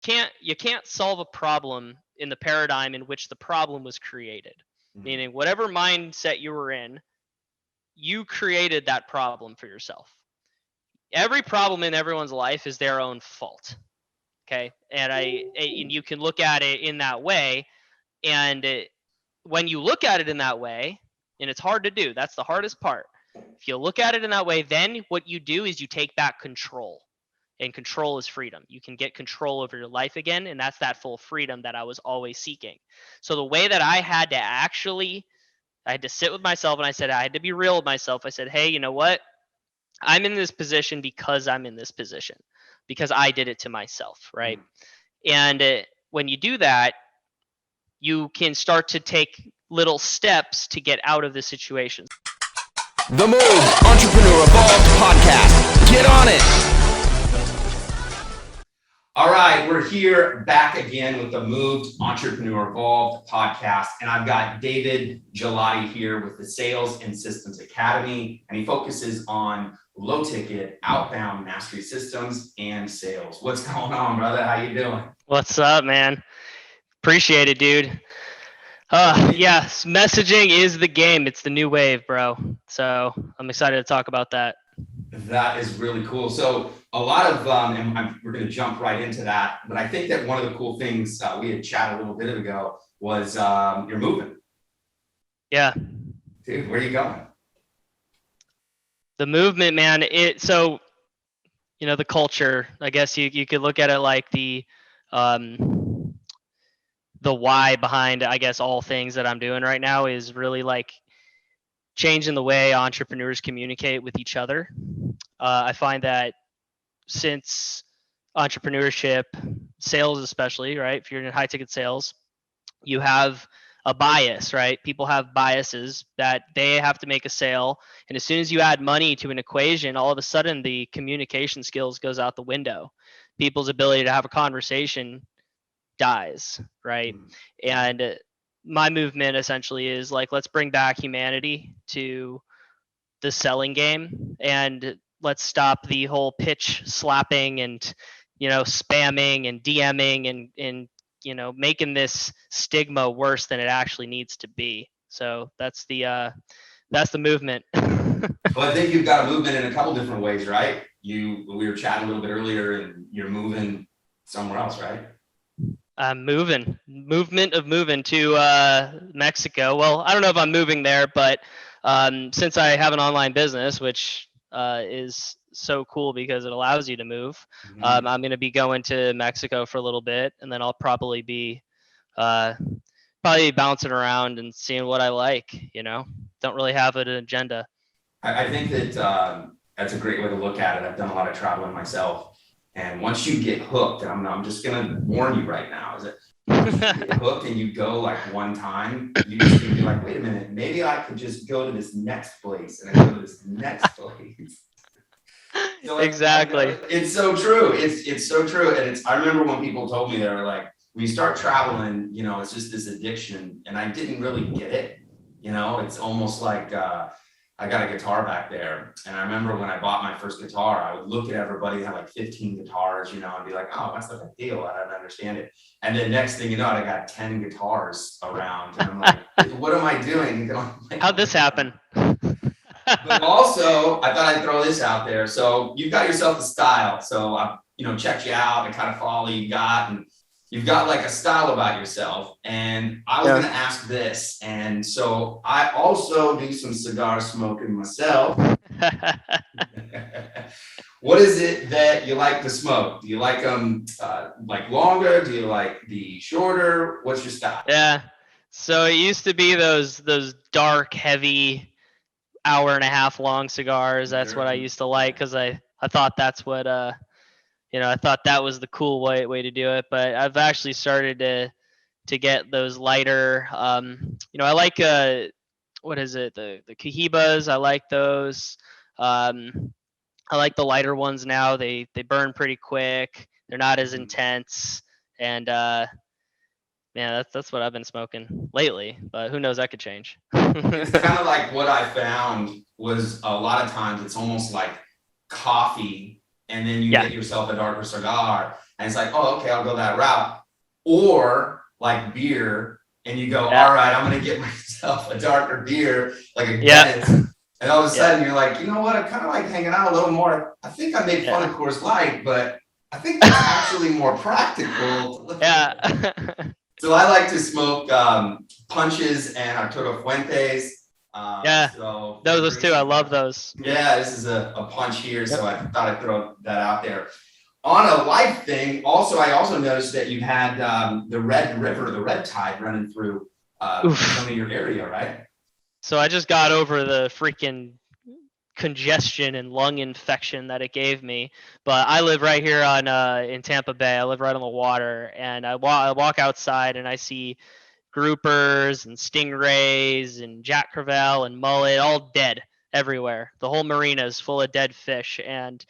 can't solve a problem in the paradigm in which the problem was created. Meaning whatever mindset you were in, you created that problem for yourself. Every problem in everyone's life is their own fault. Okay. And you can look at it in that way. And when you look at it in that way, and it's hard to do, that's the hardest part. If you look at it in that way, then what you do is you take back control. And control is freedom. You can get control over your life again. And that's that full freedom that I was always seeking. So the way that I had to sit with myself, and I had to be real with myself. I said, hey, you know what? I'm in this position because I'm in this position, because I did it to myself, right? And when you do that, you can start to take little steps to get out of the situation. The Move Entrepreneur Evolved Podcast. Get on it. All right, we're here back again with the Moved Entrepreneur Evolved Podcast, and I've got Dylan Gigliotti here with the Sales and Systems Academy, and he focuses on low-ticket, outbound mastery systems and sales. What's going on, brother? How you doing? What's up, man? Appreciate it, dude. Yes, messaging is the game. It's the new wave, bro. So I'm excited to talk about that. That is really cool. So a lot of, we're going to jump right into that, but I think that one of the cool things we had chatted a little bit ago was your movement. Yeah. Dude, where are you going? The movement, man. The culture, I guess you could look at it like the why behind, I guess, all things that I'm doing right now is really like changing the way entrepreneurs communicate with each other. I find that since entrepreneurship, sales especially, right? If you're in high ticket sales, you have a bias, right? People have biases that they have to make a sale. And as soon as you add money to an equation, all of a sudden the communication skills goes out the window. People's ability to have a conversation dies, right? And my movement essentially is like, let's bring back humanity to the selling game, and let's stop the whole pitch slapping and, spamming and DMing and making this stigma worse than it actually needs to be. So that's the movement. Well, I think you've got a movement in a couple different ways, right? We were chatting a little bit earlier, and you're moving somewhere else, right? Moving to Mexico. Well, I don't know if I'm moving there, but since I have an online business, which is so cool because it allows you to move, I'm going to be going to Mexico for a little bit, and then I'll probably be bouncing around and seeing what I like. Don't really have an agenda. I think that that's a great way to look at it. I've done a lot of traveling myself. And once you get hooked, and I'm just going to warn you right now, is that once you get hooked and you go like one time, you just be like, wait a minute, maybe I could just go to this next place and I go to this next place. So exactly. It's so true. It's so true. And I remember when people told me, they were like, when you start traveling, it's just this addiction. And I didn't really get it. It's almost like, I got a guitar back there. And I remember when I bought my first guitar, I would look at everybody who had like 15 guitars, and be like, oh, that's not a deal. I don't understand it. And then next thing you know, I got 10 guitars around. And I'm like, what am I doing? How'd this happen? But also, I thought I'd throw this out there. So you've got yourself a style. So I, checked you out and kind of follow you got, and you've got like a style about yourself. And I was going to ask this. And so I also do some cigar smoking myself. What is it that you like to smoke? Do you like them like longer? Do you like the shorter? What's your style? Yeah. So it used to be those dark, heavy, hour and a half long cigars. That's what I used to like, because I thought that's what I thought that was the cool way to do it. But I've actually started to get those lighter. I like what is it? The Cohibas. I like those. I like the lighter ones now. They burn pretty quick. They're not as intense. And that's what I've been smoking lately. But who knows? That could change. It's kind of like what I found was a lot of times it's almost like coffee, and then you get yourself a darker cigar. and it's like, oh, okay, I'll go that route. Or like beer, and you go, all right, I'm gonna get myself a darker beer, like a Guinness. And all of a sudden you're like, you know what? I kind of like hanging out a little more. I think I made fun of Coors Light, but I think that's actually more practical. Yeah. So I like to smoke punches and Arturo Fuentes. So those too. I love those. Yeah, this is a punch here, so I thought I'd throw that out there. On a life thing, I also noticed that you had the Red River, the red tide running through some of your area, right? So I just got over the freaking congestion and lung infection that it gave me. But I live right here on in Tampa Bay. I live right on the water, and I walk outside and I see groupers and stingrays and jack crevalle and mullet all dead everywhere. The whole marina is full of dead fish, and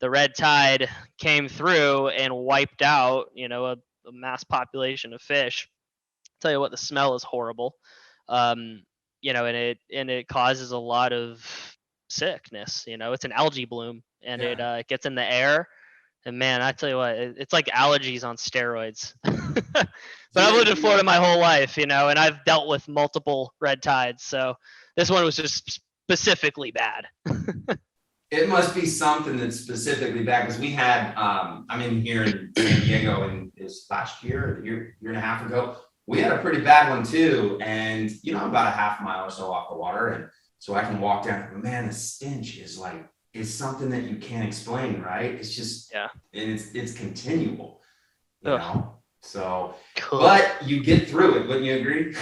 the red tide came through and wiped out, a mass population of fish. I'll tell you what, the smell is horrible. And it causes a lot of sickness. It's an algae bloom, and it gets in the air. And man, I tell you what, it's like allergies on steroids. But I've lived in Florida my whole life, and I've dealt with multiple red tides. So this one was just specifically bad. It must be something that's specifically bad, because we had, I'm in here in San Diego, and this last year, year and a half ago, we had a pretty bad one too. And, I'm about a half mile or so off the water. And so I can walk down, and man, the stench is something that you can't explain, right? It's just, and it's continual, you know? So, cool. But you get through it, wouldn't you agree?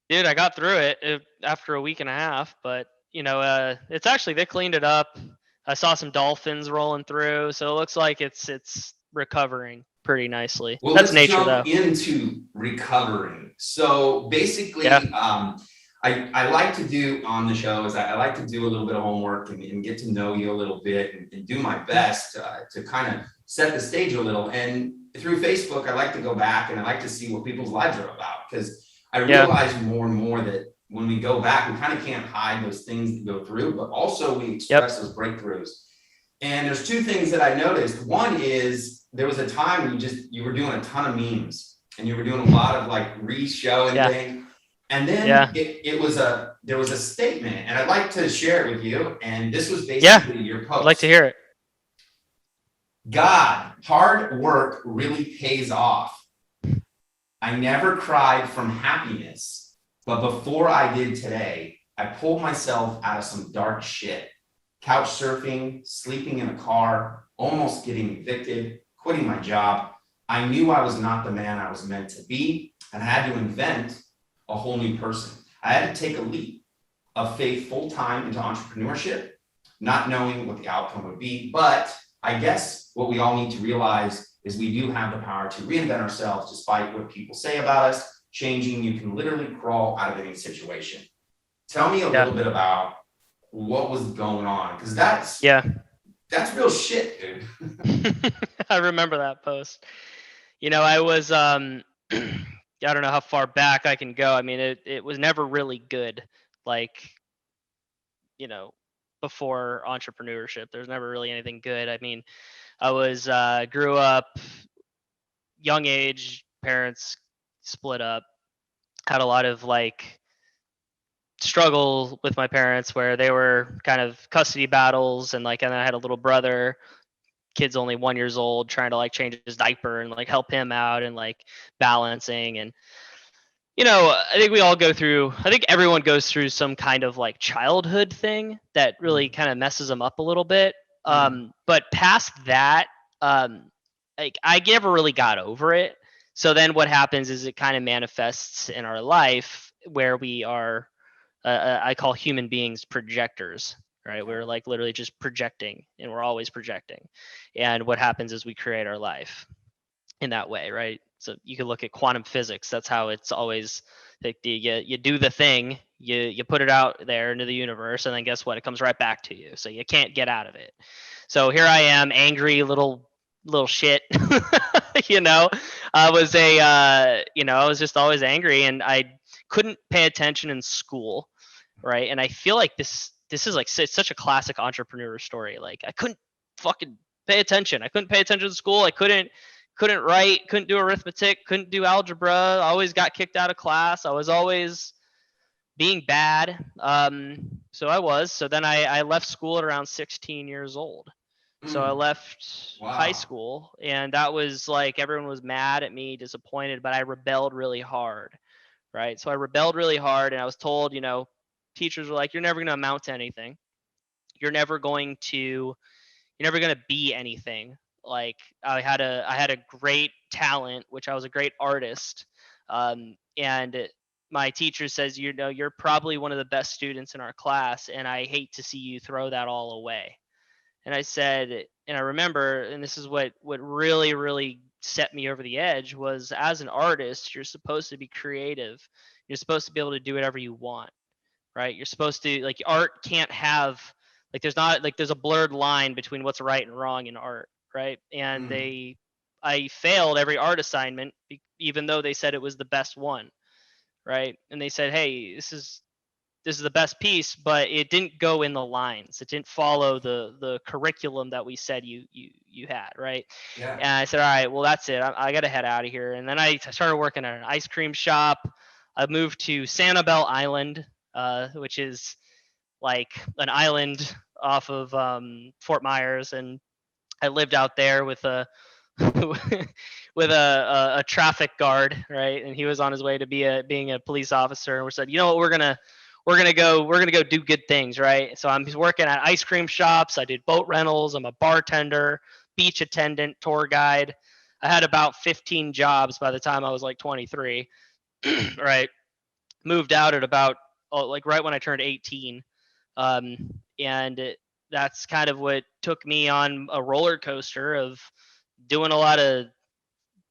Dude, I got through it after a week and a half, but it's actually, they cleaned it up. I saw some dolphins rolling through, so it looks like it's recovering pretty nicely. Well, that's let's nature, jump though. into recovering. So basically, I like to do on the show is I like to do a little bit of homework and get to know you a little bit and do my best to kind of set the stage a little. And through Facebook, I like to go back and I like to see what people's lives are about, because I realize more and more that when we go back, we kind of can't hide those things that go through, but also we express those breakthroughs. And there's two things that I noticed. One is there was a time you were doing a ton of memes, and you were doing a lot of like re-show and things. And then there was a statement, and I'd like to share it with you. And this was basically your post. I'd like to hear it. God, hard work really pays off. I never cried from happiness, but before I did today, I pulled myself out of some dark shit. Couch surfing, sleeping in a car, almost getting evicted, quitting my job. I knew I was not the man I was meant to be, and I had to invent a whole new person. I had to take a leap of faith full-time into entrepreneurship, not knowing what the outcome would be. But I guess what we all need to realize is we do have the power to reinvent ourselves despite what people say about us. Changing, you can literally crawl out of any situation. Tell me a little bit about what was going on, because that's real shit, dude. I remember that post. I was I don't know how far back I can go. I mean, it was never really good, like, before entrepreneurship. There's never really anything good. I mean, I was grew up young age, parents split up, had a lot of like struggle with my parents where they were kind of custody battles, and then I had a little brother, kid's only 1 year old, trying to like change his diaper and like help him out and like balancing. And I think everyone goes through some kind of like childhood thing that really kind of messes them up a little bit. But past that, like I never really got over it. So then what happens is it kind of manifests in our life where we are, I call human beings projectors, right? We're like literally just projecting, and we're always projecting. And what happens is we create our life in that way, right? So you can look at quantum physics. That's how it's always like you do the thing, you put it out there into the universe, and then guess what? It comes right back to you. So you can't get out of it. So here I am, angry little shit. I was just always angry, and I couldn't pay attention in school, right? And I feel like this is like it's such a classic entrepreneur story. Like I couldn't fucking pay attention. I couldn't pay attention to school. I couldn't write, couldn't do arithmetic, couldn't do algebra. I always got kicked out of class. I was always being bad. So then I left school at around 16 years old. So I left high school, and that was like, everyone was mad at me, disappointed, but I rebelled really hard. Right. So I rebelled really hard, and I was told, teachers were like, you're never going to amount to anything. You're never going to be anything. Like, I had a great talent, which I was a great artist. And my teacher says, you're probably one of the best students in our class, and I hate to see you throw that all away. And I said, and I remember, and this is what really, really set me over the edge, was, as an artist, you're supposed to be creative. You're supposed to be able to do whatever you want, right? You're supposed to, like, art can't have, like, there's a blurred line between what's right and wrong in art, right? And I failed every art assignment, even though they said it was the best one, right? And they said, hey, this is the best piece, but it didn't go in the lines. It didn't follow the curriculum that we said you had, right? Yeah. And I said, all right, well, that's it. I got to head out of here. And then I started working at an ice cream shop. I moved to Sanibel Island, which is like an island off of Fort Myers, and I lived out there with a with a traffic guard, right? And he was on his way to being a police officer, and we said, what, we're gonna go do good things, right? So I'm working at ice cream shops. I did boat rentals. I'm a bartender, beach attendant, tour guide. I had about 15 jobs by the time I was like 23, right? Moved out at about like right when I turned 18, and that's kind of what took me on a roller coaster of doing a lot of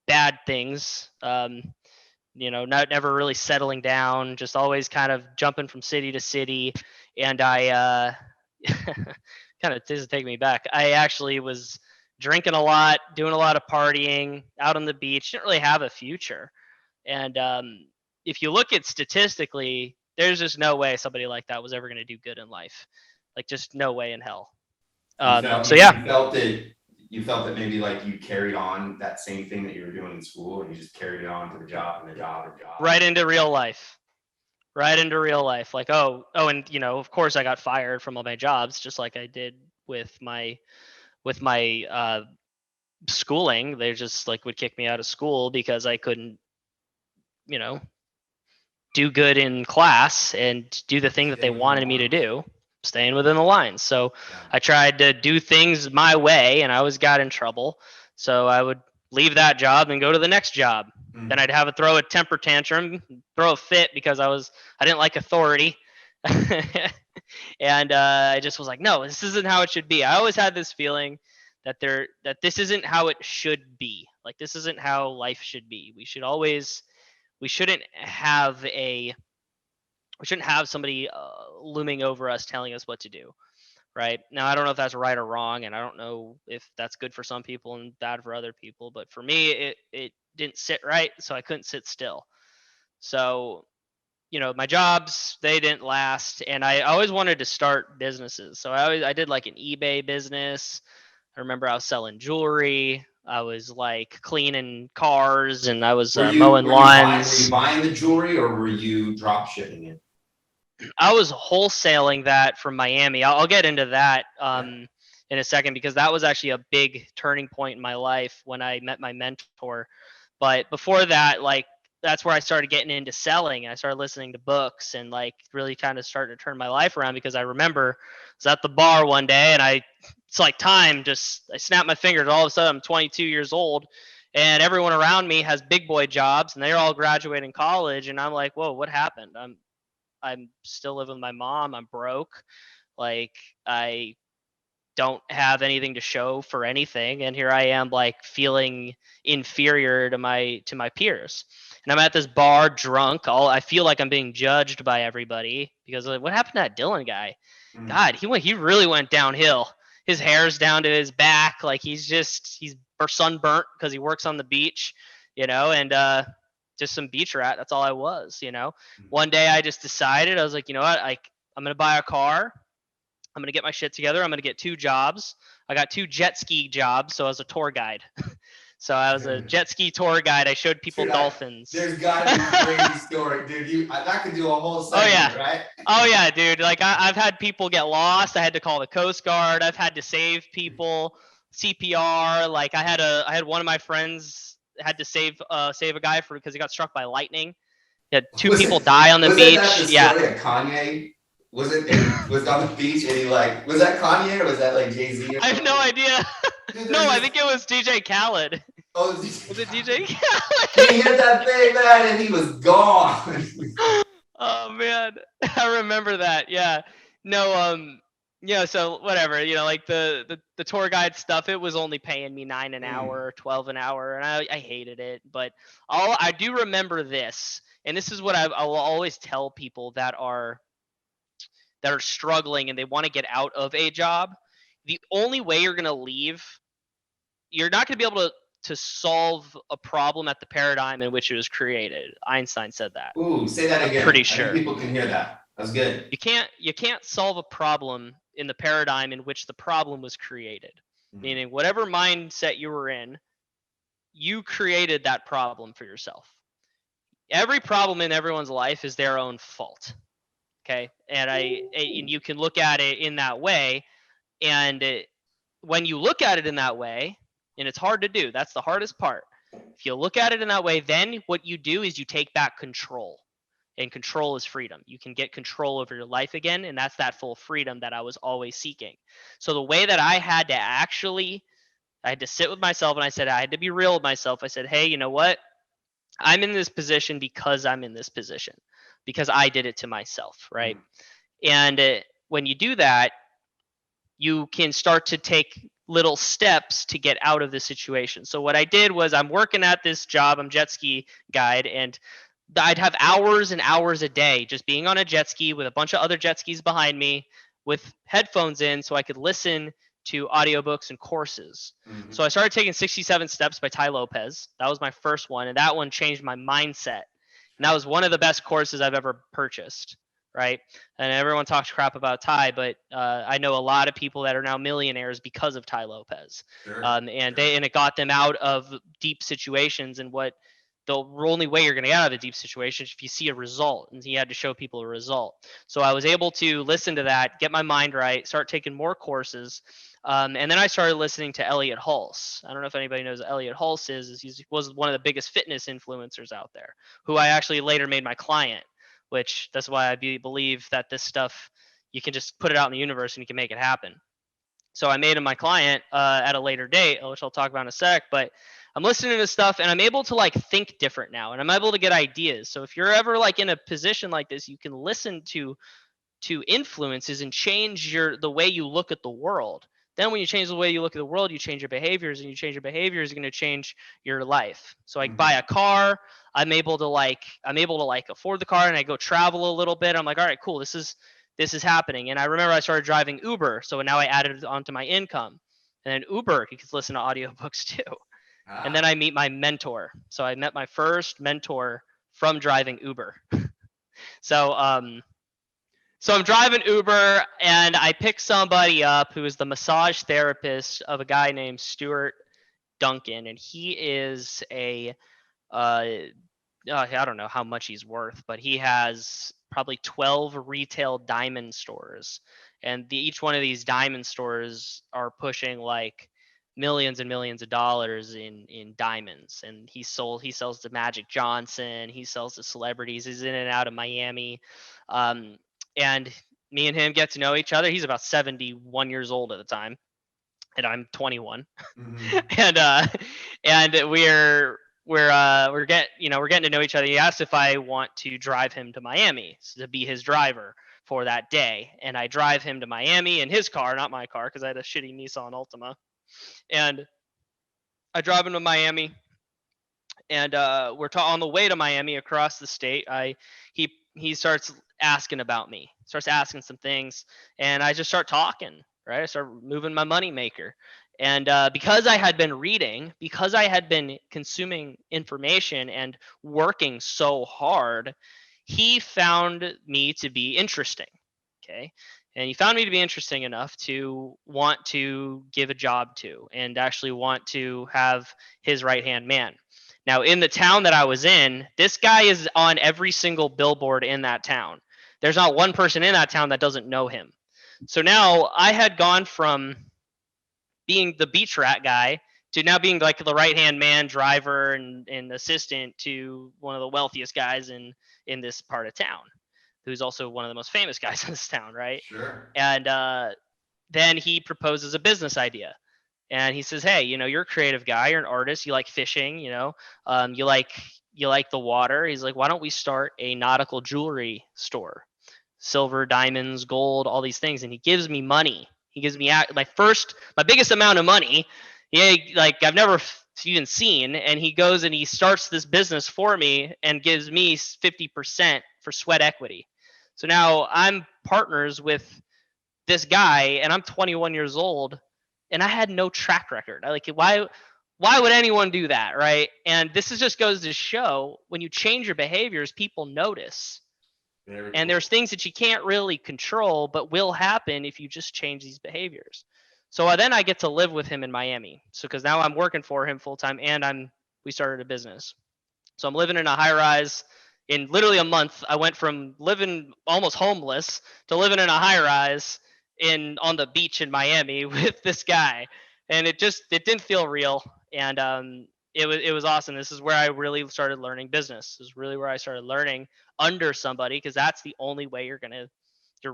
bad things. Never really settling down, just always kind of jumping from city to city. And I kind of does take me back. I actually was drinking a lot, doing a lot of partying, out on the beach. Didn't really have a future. And if you look at statistically, there's just no way somebody like that was ever going to do good in life. Like, just no way in hell. You felt that maybe like you carried on that same thing that you were doing in school, and you just carried it on to the job and the job and job. Right into real life. Like, and of course I got fired from all my jobs, just like I did with my schooling. They just like would kick me out of school because I couldn't, do good in class and do the thing that they wanted me to do, staying within the lines. So I tried to do things my way, and I always got in trouble. So I would leave that job and go to the next job. Then I'd have to throw a temper tantrum, throw a fit because I didn't like authority. And I just was like, no, this isn't how it should be. I always had this feeling that this isn't how it should be. Like, this isn't how life should be. We shouldn't have somebody looming over us telling us what to do. Right now, I don't know if that's right or wrong, and I don't know if that's good for some people and bad for other people. But for me, it didn't sit right, so I couldn't sit still. So, my jobs, they didn't last, and I always wanted to start businesses. So I did like an eBay business. I remember I was selling jewelry. I was like cleaning cars, and I was mowing lawns. Were you buying the jewelry, or were you drop shipping it? I was wholesaling that from Miami. I'll get into that in a second, because that was actually a big turning point in my life when I met my mentor. But before that, like, that's where I started getting into selling, and I started listening to books and like really kind of starting to turn my life around, because I remember I was at the bar one day, and it's like time I snapped my fingers. All of a sudden I'm 22 years old, and everyone around me has big boy jobs, and they're all graduating college. And I'm like, whoa, what happened? I'm still living with my mom. I'm broke. Like, I don't have anything to show for anything. And here I am, like, feeling inferior to my peers. And I'm at this bar drunk. I feel like I'm being judged by everybody, because like, what happened to that Dylan guy? God, he really went downhill. His hair's down to his back. Like, he's sunburnt because he works on the beach, and just some beach rat. That's all I was. One day I just decided, I was like, you know what? I'm going to buy a car. I'm going to get my shit together. I'm going to get 2 jobs. I got 2 jet ski jobs. So I was a tour guide. So I was a jet ski tour guide. I showed people dolphins. There's got to be a crazy story, dude. That could do a whole segment, right? Oh yeah, dude. Like I've had people get lost. I had to call the Coast Guard. I've had to save people, CPR. Like I had one of my friends had to save a guy because he got struck by lightning. He had 2 people die on the beach. Was that the story of Kanye? Was on the beach and he was that Kanye or was that like Jay-Z? I have no idea. No, I think it was DJ Khaled. Oh, was it DJ Khaled? He hit that thing, man, and he was gone. Oh man, I remember that. Yeah. No. Yeah. So whatever. Like the tour guide stuff. It was only paying me $9 an hour, $12 an hour, and I hated it. But I do remember this, and this is what I will always tell people that are struggling and they want to get out of a job. The only way you're gonna leave, you're not gonna be able to solve a problem at the paradigm in which it was created. Einstein said that. Ooh, say that again. I'm pretty sure. I think people can hear that. That's good. You can't solve a problem in the paradigm in which the problem was created. Mm-hmm. Meaning whatever mindset you were in, you created that problem for yourself. Every problem in everyone's life is their own fault. Okay? And you can look at it in that way. And when you look at it in that way, and it's hard to do, that's the hardest part. If you look at it in that way, then what you do is you take back control. And control is freedom. You can get control over your life again, and that's that full freedom that I was always seeking. So the way that I had to sit with myself, and I had to be real with myself. I said, hey, you know what? I'm in this position because I'm in this position, because I did it to myself, right? Mm-hmm. And when you do that, you can start to take little steps to get out of the situation. So what I did was I'm working at this job, I'm jet ski guide, and I'd have hours and hours a day just being on a jet ski with a bunch of other jet skis behind me with headphones in so I could listen to audiobooks and courses. Mm-hmm. So I started taking 67 Steps by Tai Lopez. That was my first one, and that one changed my mindset. And that was one of the best courses I've ever purchased. Right. And everyone talks crap about Tai, but I know a lot of people that are now millionaires because of Tai Lopez. Sure. And it got them out of deep situations. And what the only way you're going to get out of a deep situation is if you see a result, and he had to show people a result. So I was able to listen to that, get my mind right, start taking more courses. And then I started listening to Eliot Hulse. I don't know if anybody knows what Eliot Hulse is. He was one of the biggest fitness influencers out there, who I actually later made my client, which that's why I believe that this stuff, you can just put it out in the universe and you can make it happen. So I made him my client at a later date, which I'll talk about in a sec, but I'm listening to stuff and I'm able to think different now, and I'm able to get ideas. So if you're ever in a position like this, you can listen to influences and change the way you look at the world. Then when you change the way you look at the world, you change your behaviors, and you change your behaviors, you're going to change your life. So I buy a car, I'm able to afford the car, and I go travel a little bit. I'm like, all right, cool. This is happening. And I remember I started driving Uber. So now I added it onto my income. And then Uber, you can listen to audiobooks too. And then I meet my mentor. So I met my first mentor from driving Uber. So I'm driving Uber, and I pick somebody up who is the massage therapist of a guy named Stuart Duncan. And he is I don't know how much he's worth, but he has probably 12 retail diamond stores. And each one of these diamond stores are pushing millions and millions of dollars in diamonds. And he sells to Magic Johnson. He sells to celebrities. He's in and out of Miami. And me and him get to know each other. He's about 71 years old at the time, and I'm 21. Mm-hmm. and we're getting to know each other. He asked if I want to drive him to Miami to be his driver for that day. And I drive him to Miami in his car, not my car, because I had a shitty Nissan Altima. And I drive him to Miami, and we're on the way to Miami across the state. He starts asking about me, starts asking some things, and I just start talking, right? I start moving my money maker. And because I had been reading, because I had been consuming information and working so hard, he found me to be interesting. Okay. And he found me to be interesting enough to want to give a job to and actually want to have his right hand man. Now, in the town that I was in, this guy is on every single billboard in that town. There's not one person in that town that doesn't know him. So now I had gone from being the beach rat guy to now being like the right hand man, driver, and assistant to one of the wealthiest guys in this part of town, who's also one of the most famous guys in this town, right? Sure. And then he proposes a business idea. And he says, "Hey, you're a creative guy. You're an artist. You like fishing. You like the water." He's like, "Why don't we start a nautical jewelry store? Silver, diamonds, gold, all these things." And he gives me money. He gives me my biggest amount of money. Like I've never even seen. And he goes and he starts this business for me and gives me 50% for sweat equity. So now I'm partners with this guy, and I'm 21 years old, and I had no track record. Why would anyone do that, right? And this just goes to show, when you change your behaviors, people notice. Very And cool. there's things that you can't really control, but will happen if you just change these behaviors. So then I get to live with him in Miami. So because now I'm working for him full time, and we started a business. So I'm living in a high rise. In literally a month, I went from living almost homeless to living in a high rise on the beach in Miami with this guy, and it didn't feel real. And it was awesome. This is where I really started learning business. This is really where I started learning under somebody, because that's the only way you're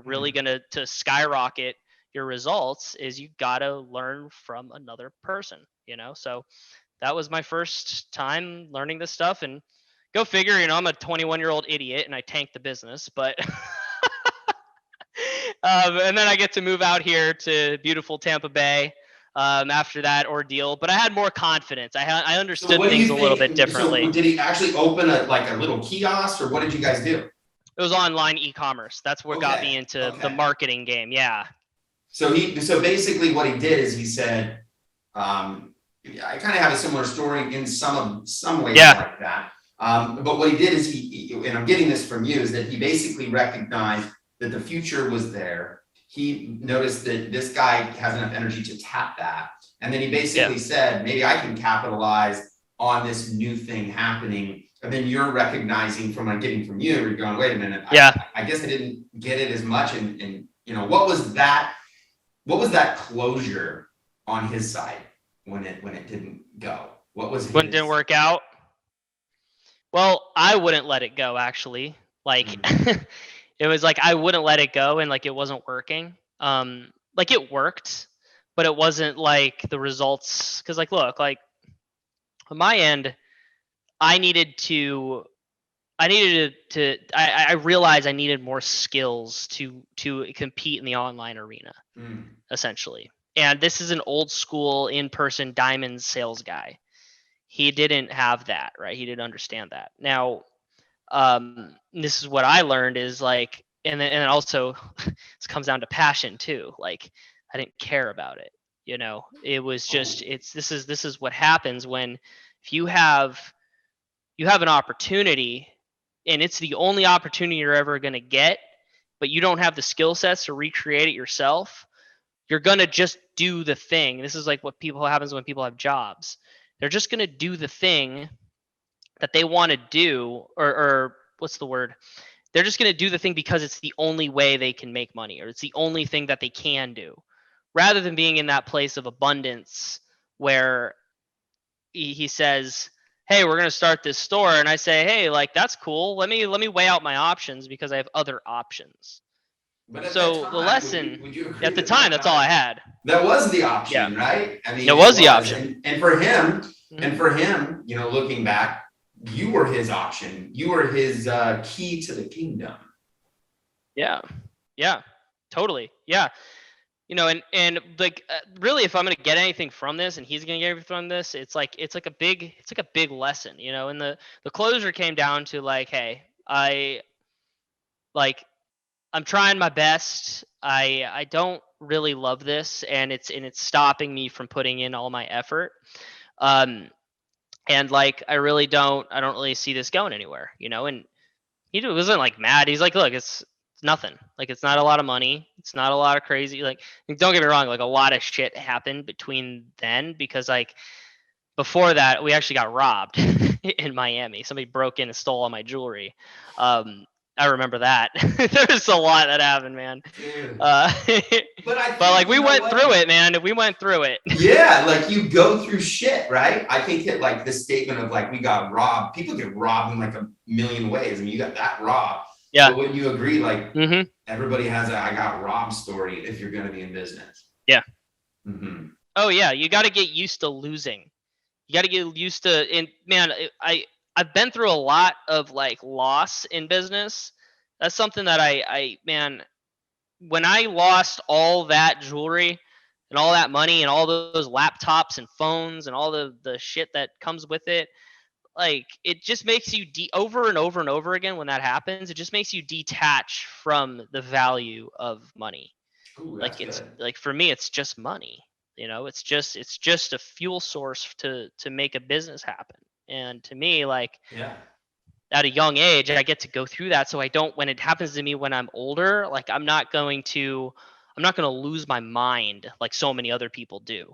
really gonna to skyrocket your results, is you gotta learn from another person. So that was my first time learning this stuff. And go figure, I'm a 21-year-old idiot and I tanked the business, but and then I get to move out here to beautiful Tampa Bay after that ordeal. But I had more confidence. I understood So what do you things a little think? bit differently. So did he actually open a little kiosk, or what did you guys do? It was online e-commerce. That's what got me into the marketing game. Yeah. So basically what he did is he said, I kind of have a similar story in some ways like that. But what he did is and I'm getting this from you, is that he basically recognized that the future was there. He noticed that this guy has enough energy to tap that. And then he basically said, maybe I can capitalize on this new thing happening. And then you're recognizing, from what I'm getting from you, you're going, wait a minute, I guess I didn't get it as much. And what was that closure on his side when it didn't go? What was when it didn't work out? Well, I wouldn't let it go, actually. It was like I wouldn't let it go, and like it wasn't working. It worked, but it wasn't like the results. Because look, on my end, I realized I needed more skills to compete in the online arena, essentially. And this is an old school in-person diamond sales guy. He didn't have that, right? He didn't understand that. Now, this is what I learned is and then also this comes down to passion too. I didn't care about it. It was just, this is what happens when, if you have an opportunity and it's the only opportunity you're ever going to get, but you don't have the skill sets to recreate it yourself, you're going to just do the thing. This is what happens when people have jobs. They're just going to do the thing that they want to do, or what's the word? They're just going to do the thing because it's the only way they can make money, or it's the only thing that they can do, rather than being in that place of abundance where he says, hey, we're going to start this store. And I say, hey, that's cool. Let me weigh out my options, because I have other options. But so the lesson, would you agree at the time, that's all I had. That was the option, right? I mean, it was the option. And for him, looking back, you were his option. You were his key to the kingdom. Yeah, totally. Yeah. And really, if I'm going to get anything from this, and he's going to get anything from this, it's like a big lesson, and the closure came down to hey, I'm trying my best. I don't really love this, and it's stopping me from putting in all my effort. And I don't really see this going anywhere, and he wasn't mad. He's like, look, it's nothing. Like, it's not a lot of money. It's not a lot of crazy, like, don't get me wrong, like a lot of shit happened between then, because like before that we actually got robbed in Miami. Somebody broke in and stole all my jewelry. I remember that. There's a lot that happened, man. Dude. Uh, But I think, but like, we you know went what? through it, man. We went through it. Yeah, like you go through shit, right? I think that like this statement of like we got robbed, people get robbed in like a million ways. I mean, you got that robbed. Yeah. But wouldn't you agree? Like Mm-hmm. everybody has a I got robbed story if you're going to be in business. Yeah. Mm-hmm. Oh yeah, you got to get used to losing. You got to get used to, and man, I've been through a lot of like loss in business. That's something that man, when I lost all that jewelry and all that money and all those laptops and phones and all the shit that comes with it, like, it just makes you over and over and over again. When that happens, it just makes you detach from the value of money. Ooh, Like, that's it's good. like, for me, it's just money. It's just a fuel source to make a business happen. And to me, like, Yeah. at a young age, I get to go through that, so I don't, when it happens to me when I'm older, like, I'm not going to lose my mind like so many other people do.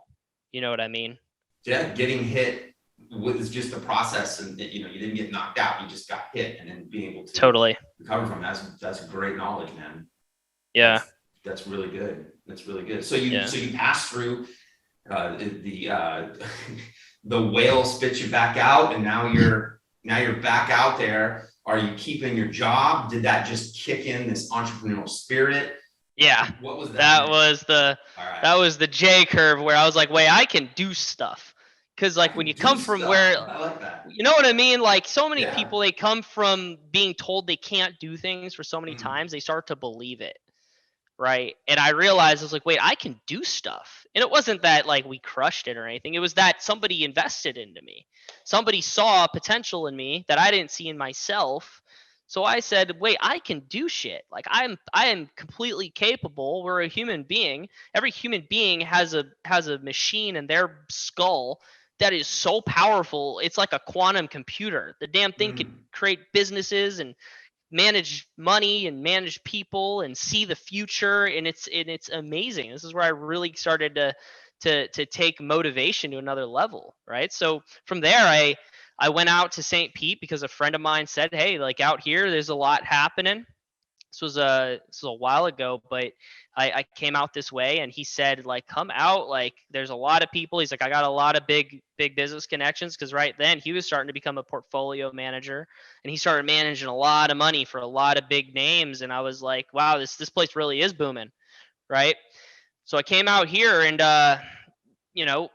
You know what I mean? Yeah, getting hit was just a process, and you didn't get knocked out, you just got hit, and then being able to Totally. recover from that's great knowledge, man. Yeah. That's really good. That's really good. So you Yeah. so you pass through the the whale spits you back out, and now you're back out there. Are you keeping your job? Did that just kick in this entrepreneurial spirit? Yeah. What was that? That was the All right. that was the J curve, where I was like, wait, I can do stuff. Because like, when you come from where, I like that. you know what I mean? Like, so many Yeah. people, they come from being told they can't do things for so many Mhm. times, they start to believe it. Right. And I realized, I was like, wait, I can do stuff. And it wasn't that like we crushed it or anything. It was that somebody invested into me. Somebody saw potential in me that I didn't see in myself. So I said, wait, I can do shit. Like, I am completely capable. We're a human being. Every human being has a machine in their skull that is so powerful. It's like a quantum computer. The damn thing could create businesses and manage money and manage people and see the future, and it's amazing. This is where I really started to take motivation to another level, right? So from there, I went out to St. Pete because a friend of mine said, hey, like, out here there's a lot happening. This was a while ago, but I came out this way, and he said, like, come out, like, there's a lot of people. He's like, I got a lot of big business connections, because right then he was starting to become a portfolio manager, and he started managing a lot of money for a lot of big names. And I was like, wow, this place really is booming, right? So I came out here, and you know,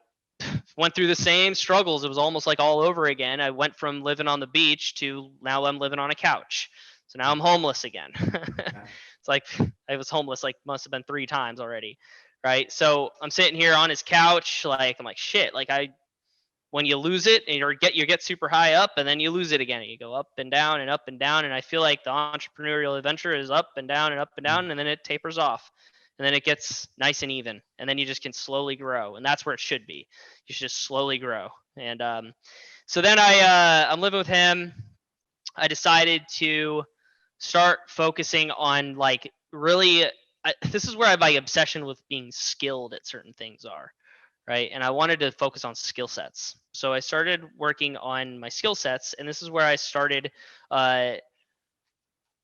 went through the same struggles. It was almost like all over again. I went from living on the beach to now I'm living on a couch. So now I'm homeless again. It's like, I was homeless like must have been 3 times already, right? So I'm sitting here on his couch, like, I'm like, shit, like, when you lose it, and you get super high up, and then you lose it again, and you go up and down and up and down, and I feel like the entrepreneurial adventure is up and down and up and down, and then it tapers off, and then it gets nice and even, and then you just can slowly grow, and that's where it should be. You should just slowly grow. And so then I'm living with him. I decided to start focusing on, like, really, this is where my obsession with being skilled at certain things are, right? And I wanted to focus on skill sets. So I started working on my skill sets, and this is where I started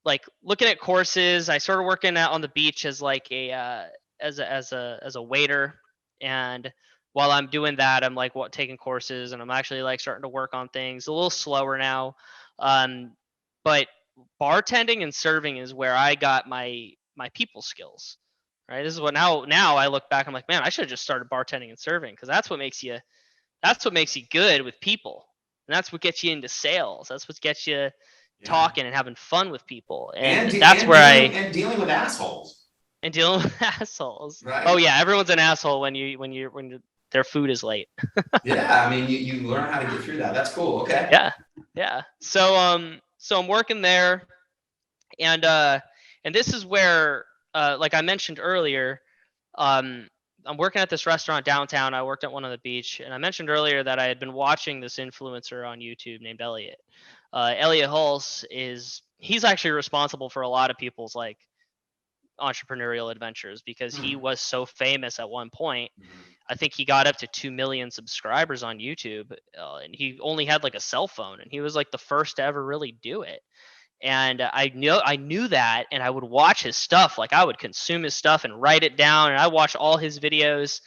like looking at courses. I started working out on the beach as like as a waiter, and while I'm doing that, I'm like taking courses, and I'm actually like starting to work on things a little slower now. But bartending and serving is where I got my people skills. Right. This is what now I look back, I'm like, man, I should have just started bartending and serving, because that's what makes you good with people. And that's what gets you into sales. That's what gets you talking and having fun with people. And that's where dealing with assholes. And dealing with assholes. Right. Oh yeah, everyone's an asshole when their food is late. Yeah, I mean, you learn how to get through that. That's cool. Okay. Yeah. So I'm working there, and this is where, like I mentioned earlier, I'm working at this restaurant downtown. I worked at one on the beach, and I mentioned earlier that I had been watching this influencer on YouTube named Eliot. Eliot Hulse he's actually responsible for a lot of people's like entrepreneurial adventures because he was so famous at one point. Mhm. I think he got up to 2 million subscribers on YouTube, and he only had like a cell phone, and he was like the first to ever really do it. And I knew that, and I would watch his stuff. Like I would consume his stuff and write it down, and I watched all his videos.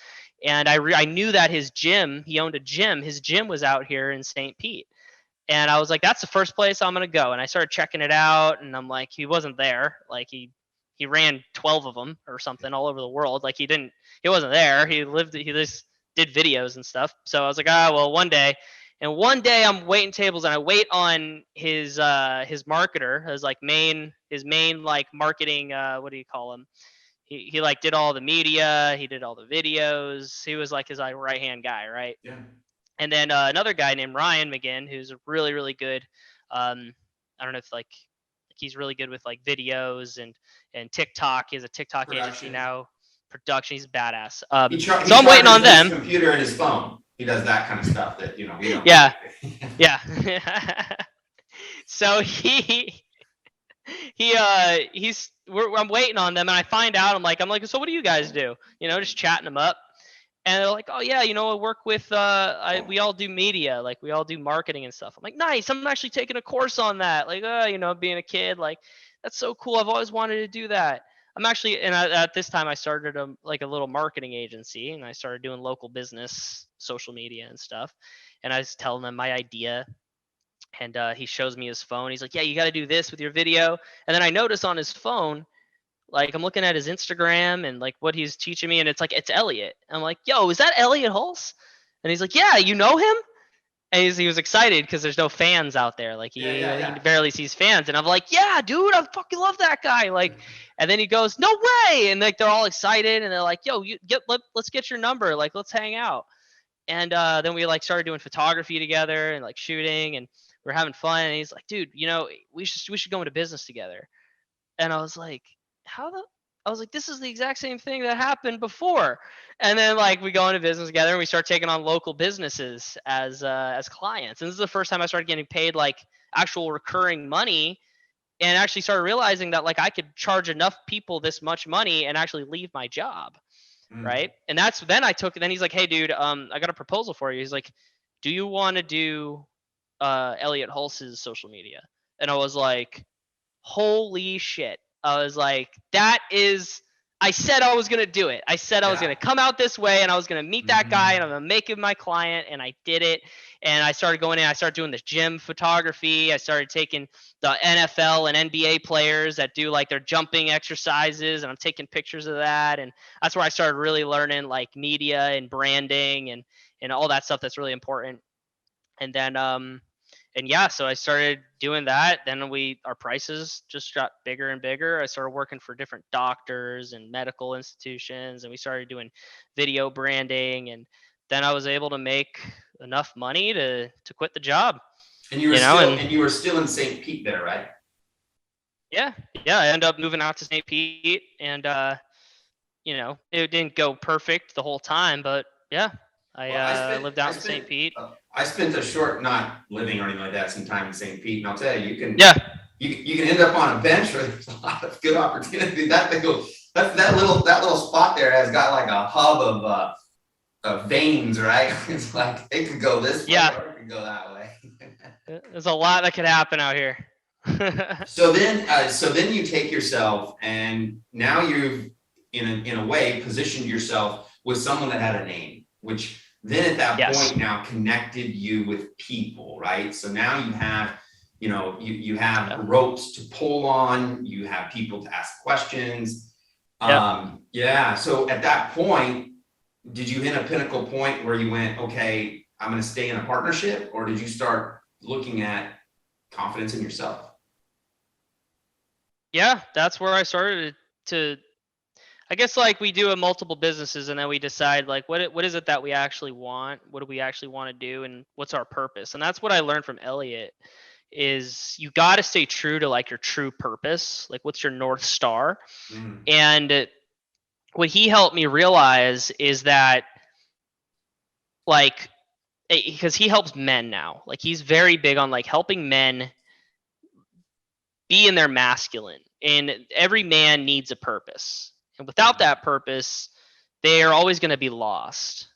And I knew that his gym, he owned a gym. His gym was out here in St. Pete, and I was like, that's the first place I'm gonna go. And I started checking it out, and I'm like, he wasn't there. Like he ran 12 of them or something all over the world. Like he wasn't there. He just did videos and stuff. So I was like, well, one day. And one day I'm waiting tables, and I wait on his marketer, his main like marketing, what do you call him? He like did all the media, he did all the videos. He was like his like right hand guy, right? Yeah. And then another guy named Ryan McGinn, who's really really good. I don't know if like he's really good with like videos and TikTok. He has a TikTok agency Production. now. Production, he's badass. He So I'm waiting on charges them. his computer and his phone. He does that kind of stuff that we don't. Yeah. Yeah. So I'm waiting on them, and I find out. I'm like, so what do you guys do? Just chatting them up. And they're like, oh yeah, I work with we all do media, like we all do marketing and stuff. I'm like, nice. I'm actually taking a course on that. Like, being a kid, like that's so cool. I've always wanted to do that. I'm actually, and at this time I started a little marketing agency, and I started doing local business, social media and stuff. And I was telling them my idea, and he shows me his phone. He's like, yeah, you got to do this with your video. And then I notice on his phone, like I'm looking at his Instagram and like what he's teaching me, and it's Eliot. I'm like, yo, is that Eliot Hulse? And he's like, yeah, you know him? And he was excited because there's no fans out there. Like he barely sees fans. And I'm like, yeah, dude, I fucking love that guy. Like, and then he goes, no way. And like they're all excited, and they're like, yo, let's get your number. Like, let's hang out. And then we like started doing photography together and like shooting, and we're having fun. And he's like, dude, we should go into business together. And I was like, this is the exact same thing that happened before. And then like we go into business together, and we start taking on local businesses as clients. And this is the first time I started getting paid like actual recurring money, and actually started realizing that like I could charge enough people this much money and actually leave my job. Right. And then he's like, hey dude, I got a proposal for you. He's like, do you want to do Eliot Hulse's social media? And I was like, holy shit. I was like, I said I was going to do it. I said I was going to come out this way, and I was going to meet that guy, and I'm going to make him my client. And I did it. And I started going in, I started doing this gym photography. I started taking the NFL and NBA players that do like their jumping exercises, and I'm taking pictures of that. And that's where I started really learning like media and branding and all that stuff that's really important. And then, so I started doing that. Then our prices just got bigger and bigger. I started working for different doctors and medical institutions, and we started doing video branding. And then I was able to make enough money to quit the job. And you were still in St. Pete there, right? Yeah. I ended up moving out to St. Pete, and it didn't go perfect the whole time, but yeah. I lived out in St. Pete. I spent a short, not living or anything like that, some time in St. Pete, and I'll tell you, you can end up on a bench where there's a lot of good opportunity. That little spot there has got like a hub of veins, right? It's like it could go this way or it could go that way. There's a lot that could happen out here. So then you take yourself, and now you've in a way positioned yourself with someone that had a name, which then at that point now connected you with people, right? So now you have, you have ropes to pull on, you have people to ask questions. So at that point, did you hit a pinnacle point where you went, okay, I'm going to stay in a partnership, or did you start looking at confidence in yourself? Yeah, that's where I started to, I guess like we do multiple businesses, and then we decide like what is it that we actually want? What do we actually want to do, and what's our purpose? And that's what I learned from Eliot is you got to stay true to like your true purpose. Like what's your North Star? And what he helped me realize is that like, because he helps men now, like he's very big on like helping men be in their masculine. And every man needs a purpose. And without that purpose, they are always going to be lost.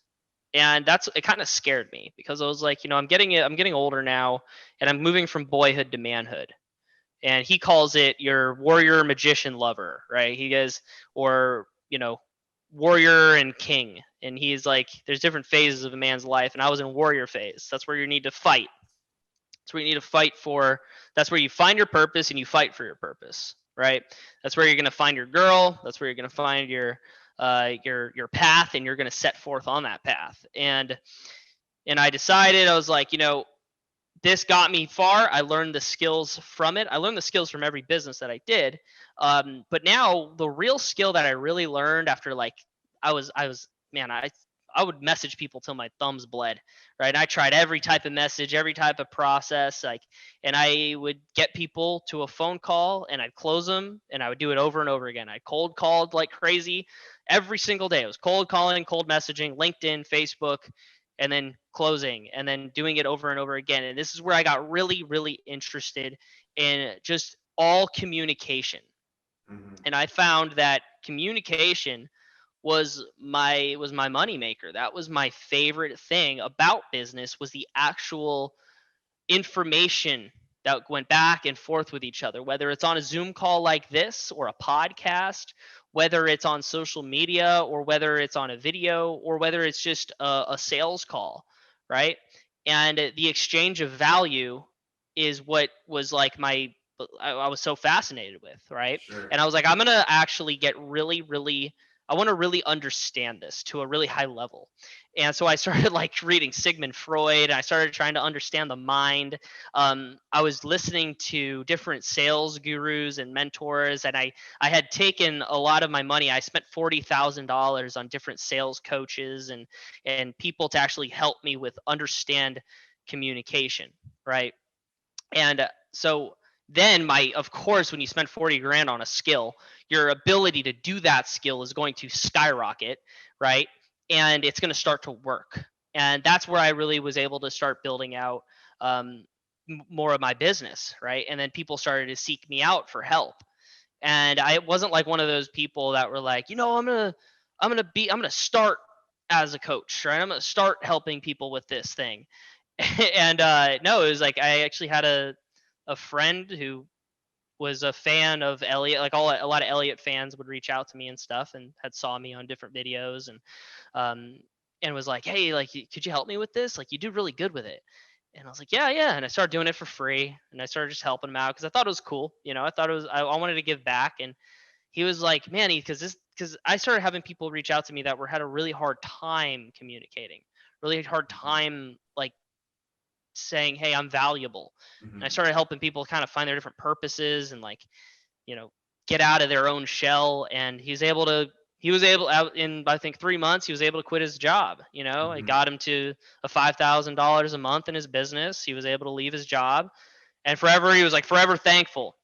And it kind of scared me, because I was like, I'm getting older now, and I'm moving from boyhood to manhood. And he calls it your warrior, magician, lover, right? He goes, or, warrior and king. And he's like, there's different phases of a man's life. And I was in warrior phase. That's where you need to fight. That's where you need to fight for. That's where you find your purpose and you fight for your purpose, right? That's where you're going to find your girl. That's where you're going to find your path, and you're going to set forth on that path. And I decided, I was like, this got me far. I learned the skills from it. I learned the skills from every business that I did. But now the real skill that I really learned after, like, I would message people till my thumbs bled, right? And I tried every type of message, every type of process, and I would get people to a phone call, and I'd close them, and I would do it over and over again. I cold called like crazy every single day. It was cold calling, cold messaging, LinkedIn, Facebook, and then closing, and then doing it over and over again. And this is where I got really, really interested in just all communication. Mm-hmm. And I found that communication was my money maker. That was my favorite thing about business, was the actual information that went back and forth with each other, whether it's on a Zoom call like this, or a podcast, whether it's on social media, or whether it's on a video, or whether it's just a sales call, right? And the exchange of value is what was like I was so fascinated with, right? Sure. And I was like, I'm going to actually get really, really, I want to really understand this to a really high level. And so I started like reading Sigmund Freud. I started trying to understand the mind. I was listening to different sales gurus and mentors, and I had taken a lot of my money. I spent $40,000 on different sales coaches and people to actually help me with understand communication, right? And so then of course, when you spend 40 grand on a skill, your ability to do that skill is going to skyrocket, right? And it's going to start to work. And that's where I really was able to start building out more of my business, right? And then people started to seek me out for help. And I wasn't like one of those people that were like, I'm gonna start as a coach, right? I'm gonna start helping people with this thing. And no, it was like I actually had a friend who was a fan of Eliot. Like a lot of Eliot fans would reach out to me and stuff, and had saw me on different videos, and was like, hey, like, could you help me with this? Like, you do really good with it. And I was like, yeah. And I started doing it for free, and I started just helping him out because I thought it was cool. I thought I wanted to give back. And he was like, man, because I started having people reach out to me that had a really hard time communicating, really hard time, like, saying, hey, I'm valuable. Mm-hmm. And I started helping people kind of find their different purposes and, like, get out of their own shell. And he was able out in, I think, 3 months, he was able to quit his job. Mm-hmm. I got him to a $5,000 a month in his business. He was able to leave his job, and he was like forever thankful.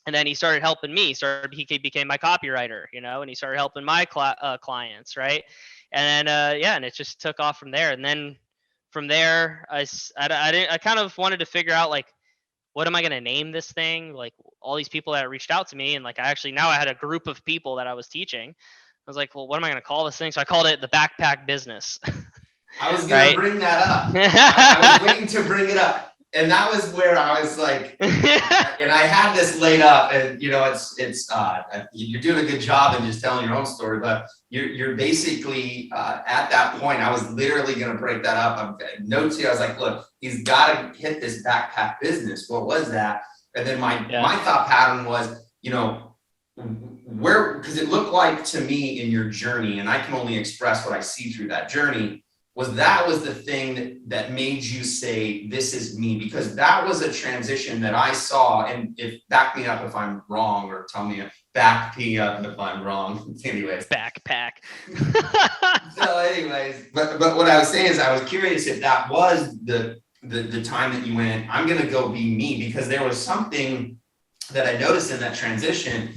And then he started helping me. He became my copywriter, and he started helping my clients, right? And then, and it just took off from there. And then from there, I kind of wanted to figure out, like, what am I going to name this thing? Like, all these people that reached out to me, and like, I had a group of people that I was teaching. I was like, well, what am I going to call this thing? So I called it the Backpack Business. I was going to bring that up. I was waiting to bring it up. And that was where I was like, and I had this laid up, and it's you're doing a good job in just telling your own story, but you're basically at that point. I was literally going to break that up. I notes here. I was like, look, he's got to hit this backpack business. What was that? And then my thought pattern was, because it looked like to me in your journey, and I can only express what I see through that journey, was the thing that made you say, this is me? Because that was a transition that I saw, and back me up if I'm wrong, or back me up if I'm wrong. Anyways. Backpack. So anyways, but what I was saying is, I was curious if that was the time that you went, I'm going to go be me, because there was something that I noticed in that transition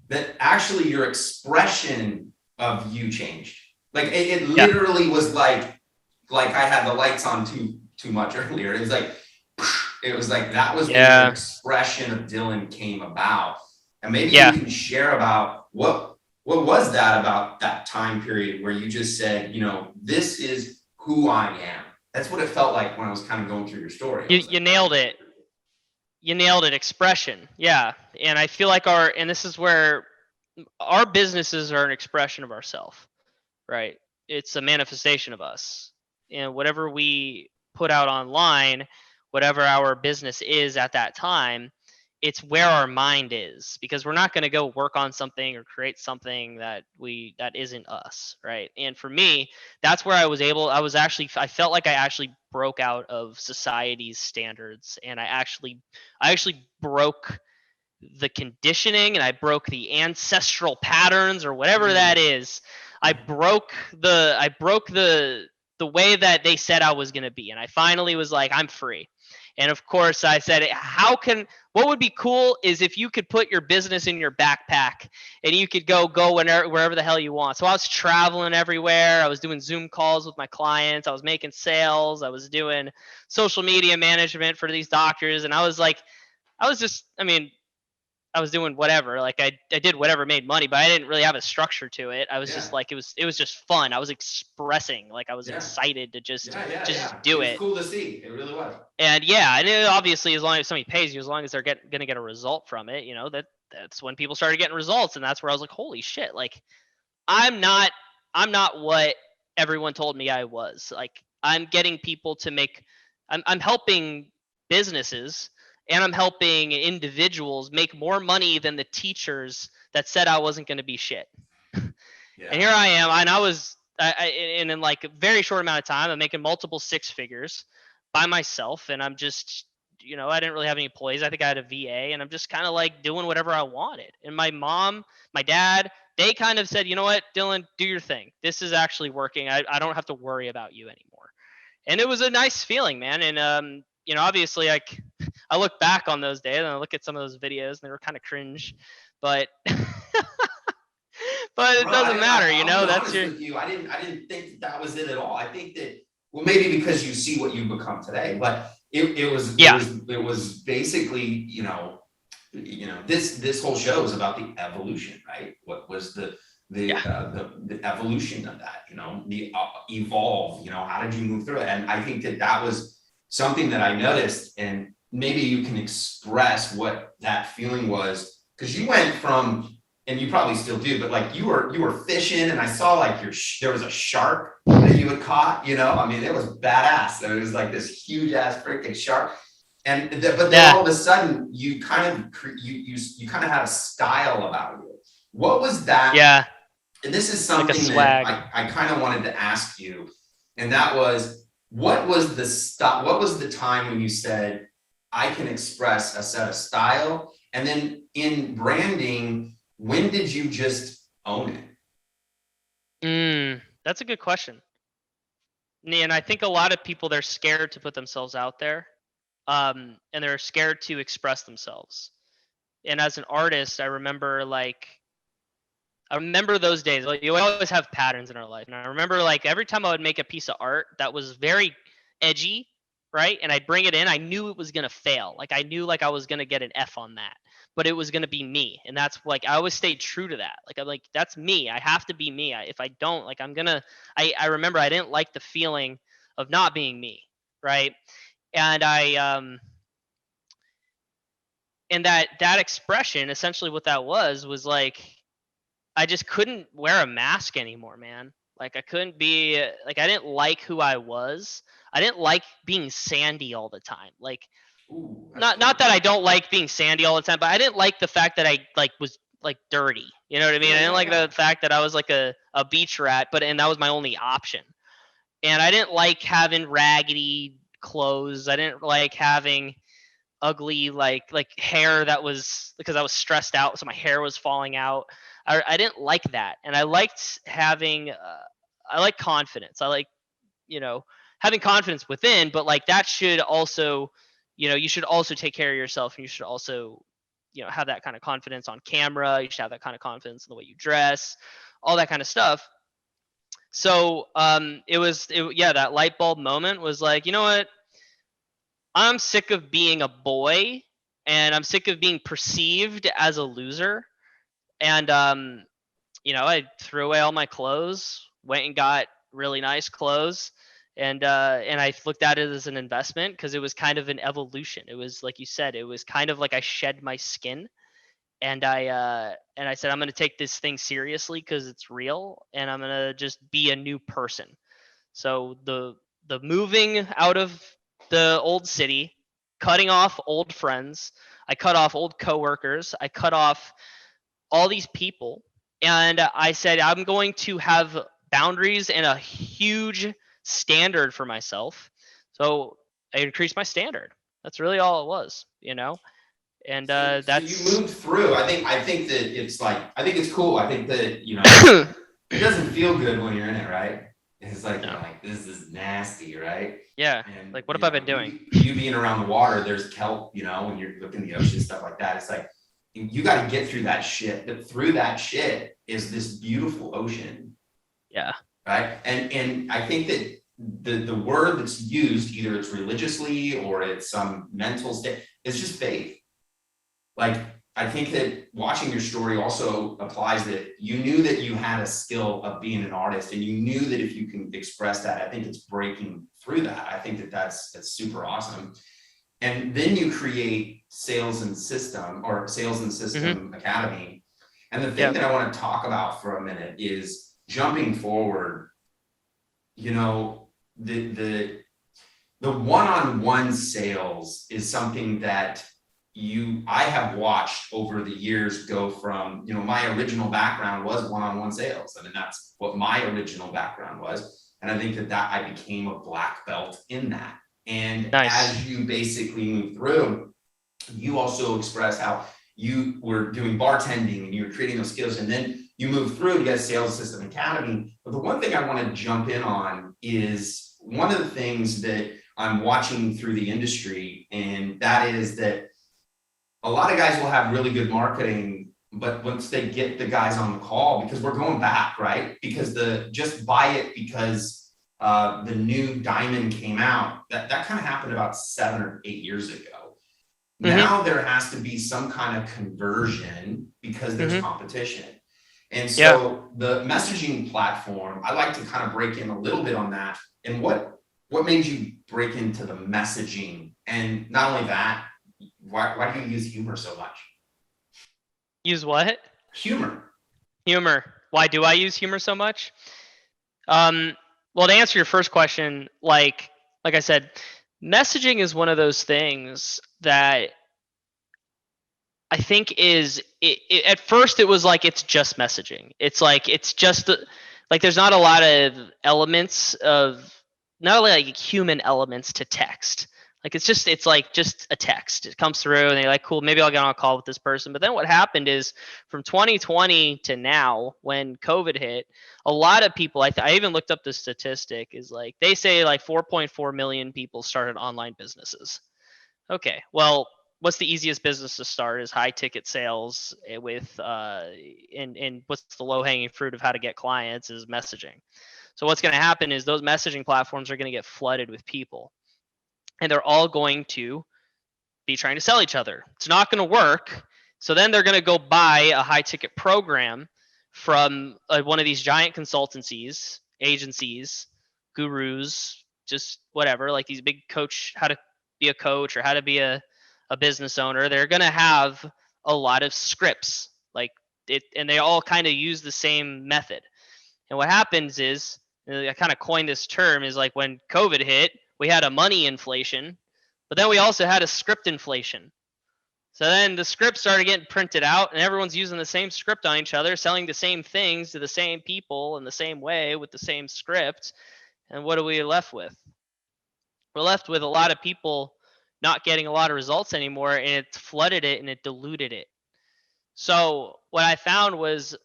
that actually your expression of you changed. Like it literally was like I had the lights on too much earlier. It was like that was when the expression of Dylan came about. And maybe you Yeah. can share about what was that about that time period where you just said, you know, this is who I am. That's what it felt like when I was kind of going through your story. I was You like, wow. nailed it. You nailed it. Expression. Yeah. And I feel like and this is where our businesses are an expression of ourselves, right? It's a manifestation of us. And whatever we put out online, whatever our business is at that time, it's where our mind is, because we're not going to go work on something or create something that isn't us, right? And for me, that's where I felt like I actually broke out of society's standards, and I actually broke the conditioning, and I broke the ancestral patterns or whatever that is. I broke the way that they said I was going to be, and I finally was like, I'm free. And of course I said, what would be cool is if you could put your business in your backpack and you could go wherever the hell you want. So I was traveling everywhere. I was doing Zoom calls with my clients. I was making sales. I was doing social media management for these doctors. And I was like, I was doing whatever. Like I did whatever made money, but I didn't really have a structure to it. I was just like, it was just fun. I was expressing, like I was excited to just It do was it. cool to see. It really was. And yeah, and obviously, as long as somebody pays you, as long as they're gonna get a result from it, that's when people started getting results, and that's where I was like, holy shit, like I'm not I'm not what everyone told me I was. Like I'm getting people to make I'm helping businesses, and I'm helping individuals make more money than the teachers that said I wasn't going to be shit. And here I am, and and in like a very short amount of time, I'm making multiple six figures by myself, and I'm just, I didn't really have any employees. I think I had a VA, and I'm just kind of like doing whatever I wanted. And my mom, my dad, they kind of said, you know what, Dylan, do your thing. This is actually working. I don't have to worry about you anymore. And it was a nice feeling, man. And obviously, I look back on those days and I look at some of those videos, and they were kind of cringe, but but it Bro, doesn't matter, I'll be That's honest your with you. I didn't think that was it at all. I think that, well, maybe because you see what you've become today, but yeah. it was basically, this whole show is about the evolution, right? What was Yeah. the evolution of that, the evolve, how did you move through it? And I think that was something that I noticed, and maybe you can express what that feeling was, because you went from, and you probably still do, but like you were fishing, and I saw like there was a shark that you had caught, I mean, it was badass. It was like this huge ass freaking shark. But then all of a sudden you kind of had a style about you. What was that? Yeah. And this is Like a something swag. that I kind of wanted to ask you. And that was, what was the time when you said, I can express a set of style? And then in branding, when did you just own it? That's a good question. And I think a lot of people, they're scared to put themselves out there. And they're scared to express themselves. And as an artist, I remember those days. Like, you always have patterns in our life. And I remember like every time I would make a piece of art that was very edgy, right? And I'd bring it in, I knew it was going to fail. Like I knew like I was going to get an F on that, but it was going to be me. And that's like, I always stayed true to that. Like I'm like, that's me. I have to be me. If I don't, like, I remember I didn't like the feeling of not being me. Right. And and that expression, essentially what that was like, I just couldn't wear a mask anymore, man. Like I couldn't be like, I didn't like who I was. I didn't like being Sandy all the time. Like not that I don't like being Sandy all the time, but I didn't like the fact that I like was like dirty. You know what I mean? I didn't like the fact that I was like a beach rat, and that was my only option. And I didn't like having raggedy clothes. I didn't like having ugly like hair that was, because I was stressed out, so my hair was falling out. I didn't like that, and I liked having I like confidence. I like, having confidence within, but like that should also, you should also take care of yourself, and you should also, have that kind of confidence on camera. You should have that kind of confidence in the way you dress, all that kind of stuff. So that light bulb moment was like, you know what? I'm sick of being a boy and I'm sick of being perceived as a loser. And I threw away all my clothes, went and got really nice clothes, and I looked at it as an investment because it was kind of an evolution. It was like you said, it was kind of like I shed my skin, and I said I'm going to take this thing seriously because it's real, and I'm going to just be a new person. So the moving out of the old city, cutting off old friends, I cut off old coworkers, I cut off all these people, and I said I'm going to have boundaries and a huge standard for myself. So I increased my standard. That's really all it was. And So you that's moved through. I think that it's like, I think it's cool. I think that, it doesn't feel good when you're in it, right? It's like, no. you're like, this is nasty, right? Yeah. And Like, what have I been doing? You being around the water, there's kelp, when you're looking at the ocean, stuff like that. It's like, you got to get through that shit. But through that shit is this beautiful ocean. Yeah. Right. And I think that the word that's used, either it's religiously or it's some mental state, is just faith. Like, I think that watching your story also applies that you knew that you had a skill of being an artist, and you knew that if you can express that, I think it's breaking through that. I think that that's super awesome. And then you create Sales and System Academy. And the thing that I want to talk about for a minute is jumping forward, the one-on-one sales is something that I have watched over the years go from, my original background was one-on-one sales. I mean, that's what my original background was. And I think that I became a black belt in that. And as you basically move through, you also express how you were doing bartending and you were creating those skills. And then you move through to get Sales System Academy. But the one thing I want to jump in on is one of the things that I'm watching through the industry, and that is that a lot of guys will have really good marketing, but once they get the guys on the call, because we're going back, right? Because just buy it because the new diamond came out, that kind of happened about 7 or 8 years ago. Mm-hmm. Now there has to be some kind of conversion because there's competition. And so the messaging platform, I like to kind of break in a little bit on that. And what made you break into the messaging? And not only that, why do you use humor so much? Use what? Humor. Why do I use humor so much? Well, to answer your first question, like I said, messaging is one of those things that I think at first it was like it's just messaging. It's like it's just like there's not a lot of elements of not only like human elements to text. Like it's like just a text. It comes through and they're like, cool, maybe I'll get on a call with this person. But then what happened is from 2020 to now, when COVID hit, a lot of people, I even looked up the statistic, is like they say like 4.4 million people started online businesses. Okay, well, what's the easiest business to start is high ticket sales with and what's the low hanging fruit of how to get clients is messaging. So what's going to happen is those messaging platforms are going to get flooded with people. And they're all going to be trying to sell each other. It's not going to work. So then they're going to go buy a high ticket program from one of these giant consultancies, agencies, gurus, just whatever, like these big coach, how to be a coach or how to be a business owner. They're going to have a lot of scripts like it, and they all kind of use the same method. And what happens is, I kind of coined this term, is like when COVID hit, we had a money inflation, but then we also had a script inflation. So then the scripts started getting printed out and everyone's using the same script on each other, selling the same things to the same people in the same way with the same script. And what are we left with? We're left with a lot of people not getting a lot of results anymore, and it flooded it and it diluted it. So what I found was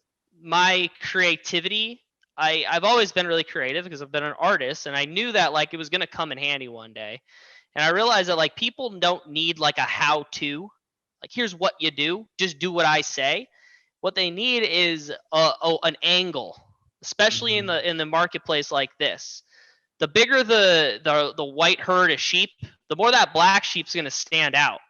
my creativity, I've always been really creative because I've been an artist, and I knew that like it was going to come in handy one day. And I realized that like people don't need like a how-to, like here's what you do, just do what I say. What they need is an angle, especially in the marketplace like this. The bigger the white herd of sheep, the more that black sheep's going to stand out.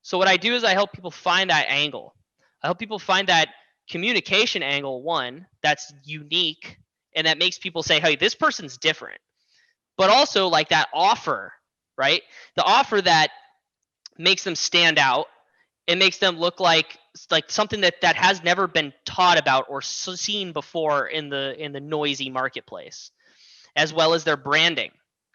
So what I do is I help people find that angle. I help people find that communication angle, one, that's unique and that makes people say, hey, this person's different. But also like that offer, right? The offer that makes them stand out. It makes them look like something that has never been taught about or seen before in the noisy marketplace, as well as their branding.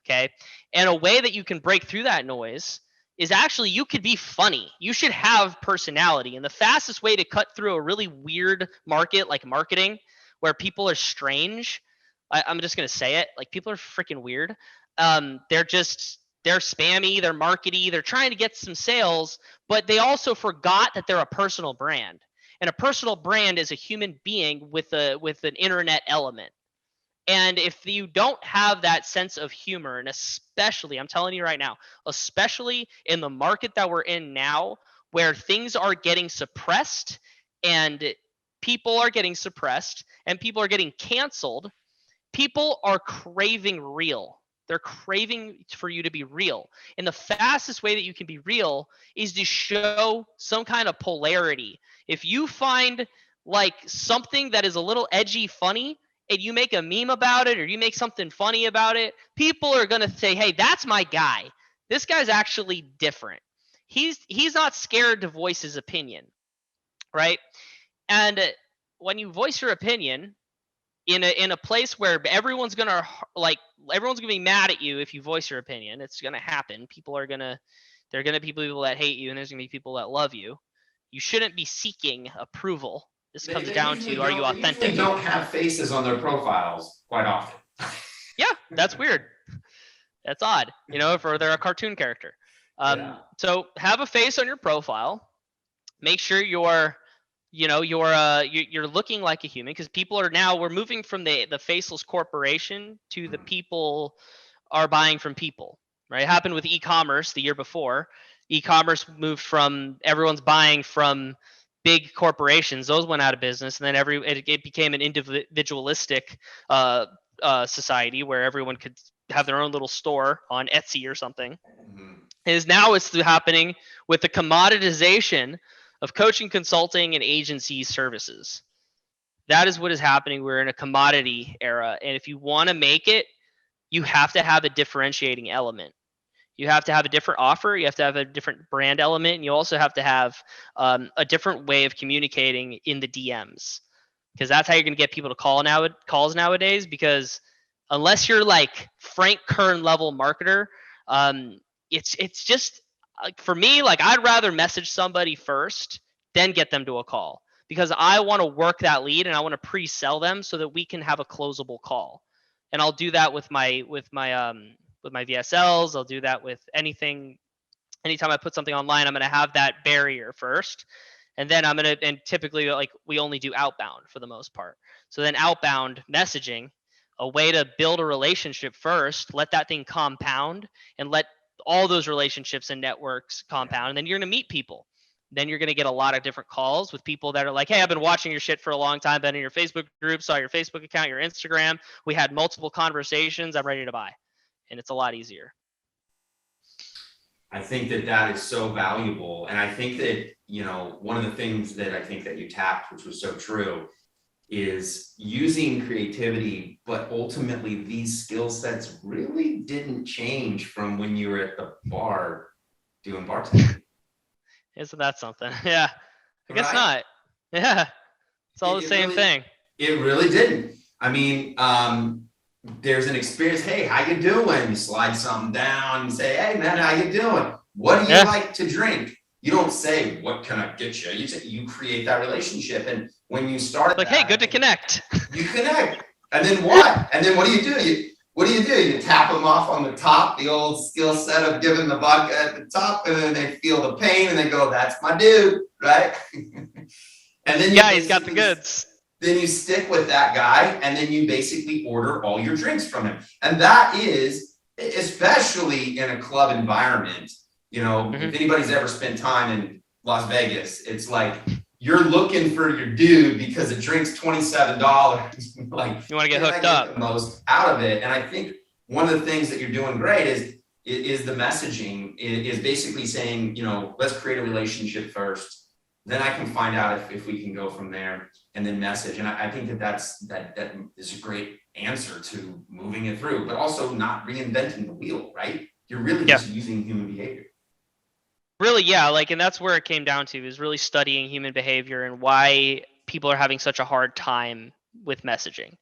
Okay. And a way that you can break through that noise is actually you could be funny. You should have personality. And the fastest way to cut through a really weird market like marketing, where people are strange, I'm just going to say it, like people are freaking weird. They're spammy, they're markety, they're trying to get some sales, but they also forgot that they're a personal brand. And a personal brand is a human being with an internet element. And if you don't have that sense of humor, and especially, I'm telling you right now, especially in the market that we're in now, where things are getting suppressed and people are getting suppressed and people are getting canceled, people are craving real. They're craving for you to be real. And the fastest way that you can be real is to show some kind of polarity. If you find like something that is a little edgy, funny, and you make a meme about it or you make something funny about it, people are going to say, hey, that's my guy. This guy's actually different. He's not scared to voice his opinion, right? And when you voice your opinion in a place where everyone's gonna be mad at you if you voice your opinion, it's gonna happen. There are gonna be people that hate you, and there's gonna be people that love you. You shouldn't be seeking approval. This comes down to, are you authentic? They usually don't have faces on their profiles quite often. Yeah, that's weird. That's odd, if they're a cartoon character. So have a face on your profile. Make sure you're looking like a human, because we're moving from the faceless corporation to the people are buying from people, right? It happened with e-commerce the year before. E-commerce moved from everyone's buying from big corporations. Those went out of business. And then it became an individualistic society where everyone could have their own little store on Etsy or something. Now it's happening with the commoditization of coaching, consulting, and agency services. That is what is happening. We're in a commodity era. And if you want to make it, you have to have a differentiating element. You have to have a different offer. You have to have a different brand element. And you also have to have a different way of communicating in the DMs, because that's how you're going to get people to calls nowadays. Because unless you're like Frank Kern level marketer, it's just, for me, like I'd rather message somebody first, then get them to a call, because I want to work that lead and I want to pre-sell them so that we can have a closable call. And I'll do that with my VSLs. I'll do that with anything. Anytime I put something online, I'm going to have that barrier first. And then and typically like we only do outbound for the most part. So then outbound messaging, a way to build a relationship first, let that thing compound and let all those relationships and networks compound. And then you're going to meet people. Then you're going to get a lot of different calls with people that are like, hey, I've been watching your shit for a long time, been in your Facebook group, saw your Facebook account, your Instagram. We had multiple conversations. I'm ready to buy. And it's a lot easier. I think that is so valuable. And I think that, one of the things that I think that you tapped, which was so true, is using creativity, but ultimately these skill sets really didn't change from when you were at the bar doing bartending. Isn't that something? Yeah, I guess not. Yeah, it's all the same thing. It really didn't. I mean, there's an experience. Hey, how you doing? You slide something down and say, hey man, how you doing? What do you like to drink? You don't say, what can I get you? You create that relationship. And when you start hey, good to connect. You connect. And then what? And then what do? You tap them off on the top, the old skill set of giving the vodka at the top, and then they feel the pain and they go, that's my dude, right? And then he's got the goods. Then you stick with that guy, and then you basically order all your drinks from him. And that is, especially in a club environment, if anybody's ever spent time in Las Vegas, it's like you're looking for your dude because a drink's $27. Like you want to get hooked up. The most out of it. And I think one of the things that you're doing great is the messaging is basically saying, you know, let's create a relationship first. Then I can find out if we can go from there, and then message. And I think that is a great answer to moving it through, but also not reinventing the wheel, right? You're really just using human behavior. Really, yeah. Like, and that's where it came down to, is really studying human behavior and why people are having such a hard time with messaging.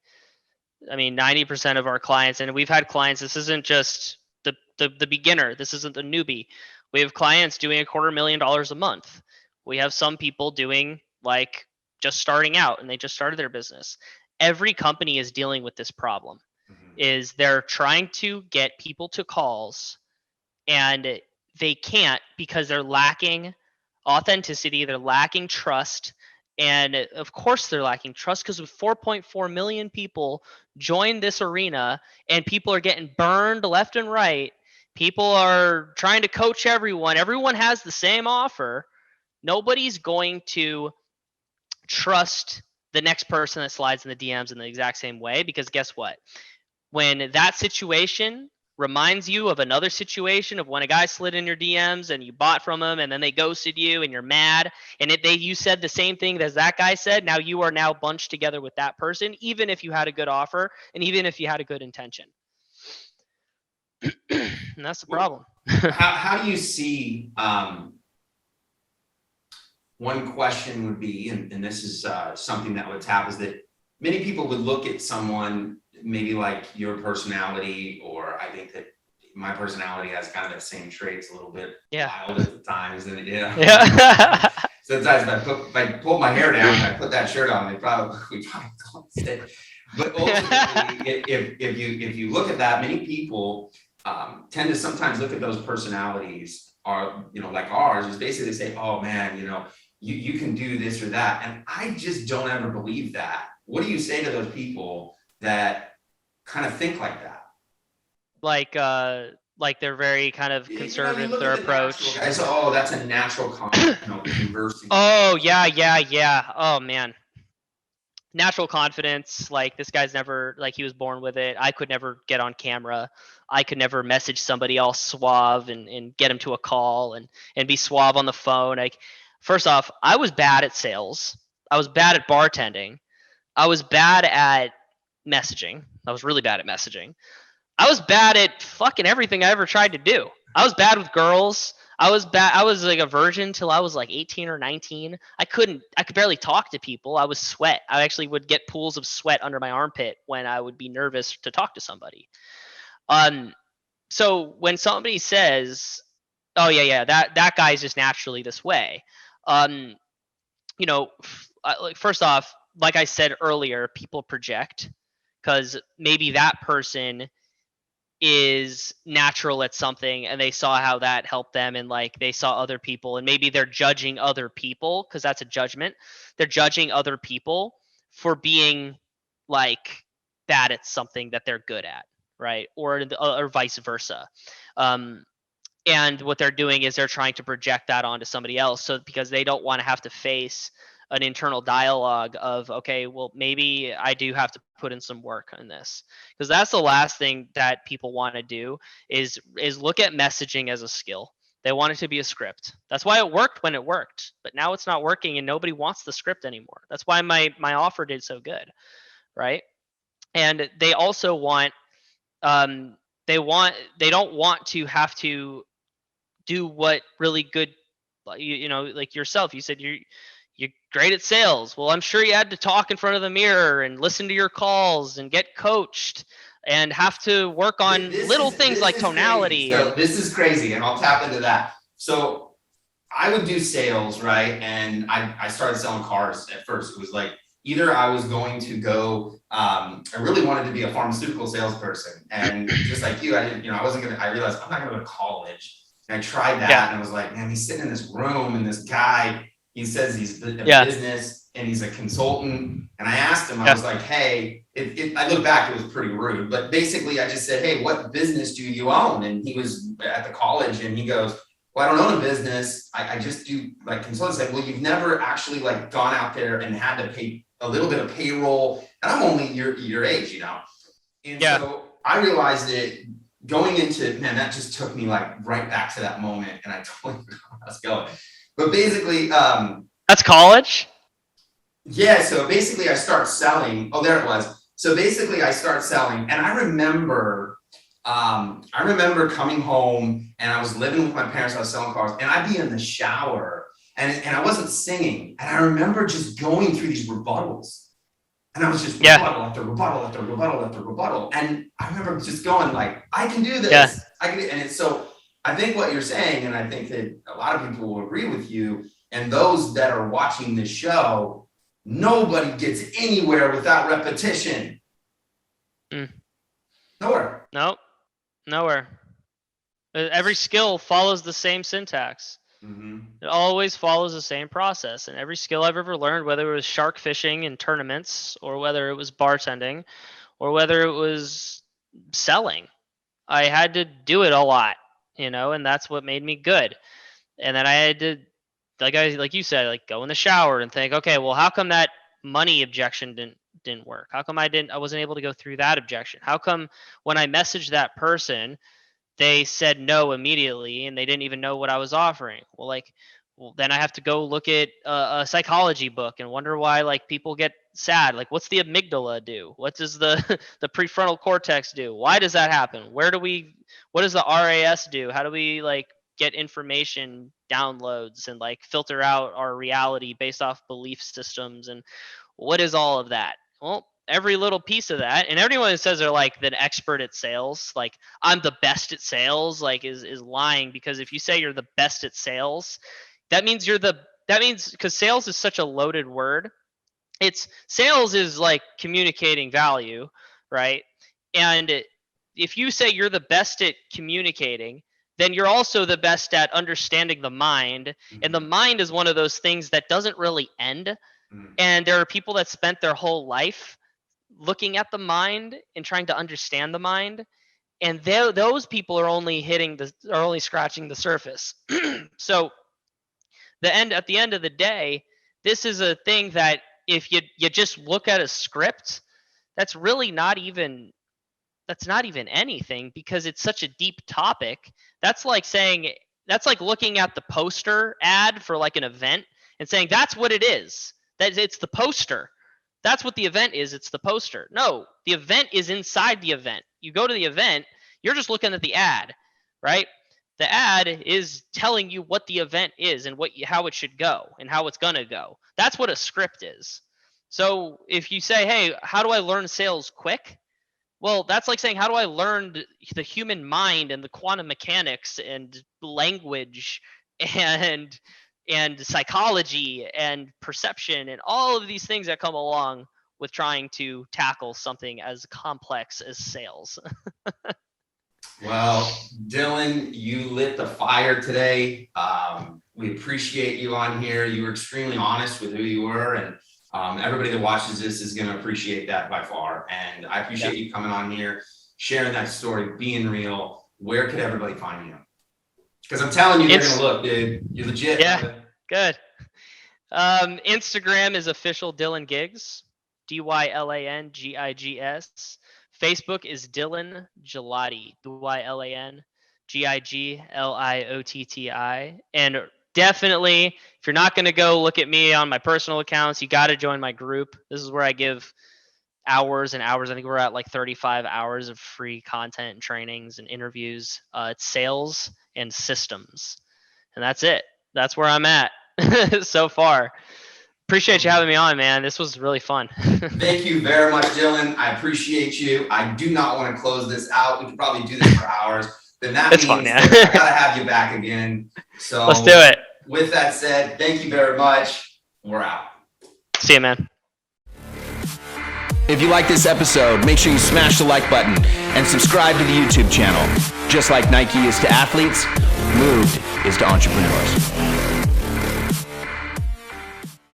I mean, 90% of our clients, and we've had clients, this isn't just the beginner, this isn't the newbie. We have clients doing $250,000 a month. We have some people doing like just starting out and they just started their business. Every company is dealing with this problem. Is they're trying to get people to calls and they can't because they're lacking authenticity, they're lacking trust. And of course they're lacking trust because 4.4 million people joined this arena and people are getting burned left and right. People are trying to coach everyone. Everyone has the same offer. Nobody's going to trust the next person that slides in the DMs in the exact same way, because guess what? When that situation reminds you of another situation of when a guy slid in your DMs and you bought from him and then they ghosted you and you're mad and you said the same thing as that guy said, now you are now bunched together with that person, even if you had a good offer and even if you had a good intention. And that's the problem. How do you see, one question would be, and this is something that would tap, is that many people would look at someone maybe like your personality, or I think that my personality has kind of the same traits, a little bit wild at the times, and sometimes if I pull my hair down and I put that shirt on, we probably don't stay. But ultimately, if you look at that, many people tend to sometimes look at those personalities, are, you know, like ours, is basically say, oh man, you know, you can do this or that. And I just don't ever believe that. What do you say to those people that kind of think like that? Like they're very kind of conservative, their approach. So, oh, that's a natural conversing. Oh, yeah. Oh, man. Natural confidence. Like, this guy's never, like, he was born with it. I could never get on camera. I could never message somebody all suave and get him to a call and be suave on the phone. Like, first off, I was bad at sales. I was bad at bartending. I was bad at messaging. I was really bad at messaging. I was bad at fucking everything I ever tried to do. I was bad with girls. I was like a virgin till I was like 18 or 19. I could barely talk to people. I was sweat. I actually would get pools of sweat under my armpit when I would be nervous to talk to somebody. So when somebody says, oh yeah, that guy's just naturally this way. You know, first off, like I said earlier, people project because maybe that person is natural at something and they saw how that helped them, and like they saw other people and maybe they're judging other people, because that's a judgment. They're judging other people for being like bad at something that they're good at, right? Or vice versa. And what they're doing is they're trying to project that onto somebody else, so because they don't want to have to face an internal dialogue of, okay, well, maybe I do have to put in some work on this, because that's the last thing that people want to do is look at messaging as a skill. They want it to be a script. That's why it worked when it worked, but now it's not working and nobody wants the script anymore. That's why my offer did so good, right? And they also want they don't want to have to do what really good, you know, like yourself, you said you're great at sales. Well, I'm sure you had to talk in front of the mirror and listen to your calls and get coached and have to work on little things like tonality. So this is crazy, and I'll tap into that. So I would do sales, right? And I started selling cars at first. It was like, either I was going to go, I really wanted to be a pharmaceutical salesperson. And just like you, I realized I'm not going to go to college. And I tried that, and I was like, man, he's sitting in this room, and this guy, he says he's a business and he's a consultant. And I asked him, I was like, hey, I look back, it was pretty rude, but basically I just said, hey, what business do you own? And he was at the college and he goes, well, I don't own a business. I just do like consulting. I said, well, you've never actually like gone out there and had to pay a little bit of payroll. And I'm only your age, you know? And so I realized that going into, man, that just took me like right back to that moment, and I totally forgot where I was going. But basically, that's college. Yeah. So basically, I start selling. Oh, there it was. So basically, I start selling, and I remember coming home, and I was living with my parents. I was selling cars, and I'd be in the shower, and I wasn't singing, and I remember just going through these rebuttals. And I was just rebuttal after rebuttal after rebuttal after rebuttal. And I remember just going like, I can do this. Yeah. I can do, and it's so, I think what you're saying, and I think that a lot of people will agree with you, and those that are watching this show, nobody gets anywhere without repetition. Nowhere. Nope. Nowhere. Every skill follows the same syntax. Mm-hmm. It always follows the same process. And every skill I've ever learned, whether it was shark fishing in tournaments, or whether it was bartending, or whether it was selling, I had to do it a lot, and that's what made me good. And then I had to, like you said, like go in the shower and think, okay, well, how come that money objection didn't work? How come I wasn't able to go through that objection? How come when I messaged that person, they said no immediately and they didn't even know what I was offering? Well, then I have to go look at a psychology book and wonder why like people get sad. Like, what's the amygdala do? What does the prefrontal cortex do? Why does that happen? What does the RAS do? How do we like get information downloads and like filter out our reality based off belief systems? And what is all of that? Well, every little piece of that. And everyone that says they're like the expert at sales, like I'm the best at sales, like is lying, because if you say you're the best at sales, that means because sales is such a loaded word. Sales is like communicating value, right? And if you say you're the best at communicating, then you're also the best at understanding the mind. Mm-hmm. And the mind is one of those things that doesn't really end. Mm-hmm. And there are people that spent their whole life looking at the mind and trying to understand the mind, and those people are only scratching the surface. So at the end of the day, this is a thing that if you just look at a script, that's really not even anything, because it's such a deep topic. That's like looking at the poster ad for like an event and saying that's what it is. That it's the poster. That's what the event is. It's the poster. No, the event is inside the event. You go to the event, you're just looking at the ad, right? The ad is telling you what the event is and how it should go and how it's going to go. That's what a script is. So if you say, hey, how do I learn sales quick? Well, that's like saying, how do I learn the human mind and the quantum mechanics and language and psychology and perception and all of these things that come along with trying to tackle something as complex as sales. Well, Dylan, you lit the fire today. We appreciate you on here. You were extremely honest with who you were, and everybody that watches this is going to appreciate that by far. And I appreciate you coming on here, sharing that story, being real. Where could everybody find you? Because I'm telling you, they're going to look, dude. You're legit. Yeah, good. Instagram is official Dylan Gigs, DYLANGIGS. Facebook is Dylan Gigliotti, DYLANGIGLIOTTI. And definitely, if you're not going to go look at me on my personal accounts, you got to join my group. This is where I give hours and hours. I think we're at like 35 hours of free content and trainings and interviews. It's sales and systems. And that's it. That's where I'm at so far. Appreciate you having me on, man. This was really fun. Thank you very much, Dylan. I appreciate you. I do not want to close this out. We could probably do this for hours. Then that means fun, yeah. I got to have you back again. So let's do it. With that said, thank you very much. We're out. See you, man. If you like this episode, make sure you smash the like button and subscribe to the YouTube channel. Just like Nike is to athletes, Moved is to entrepreneurs.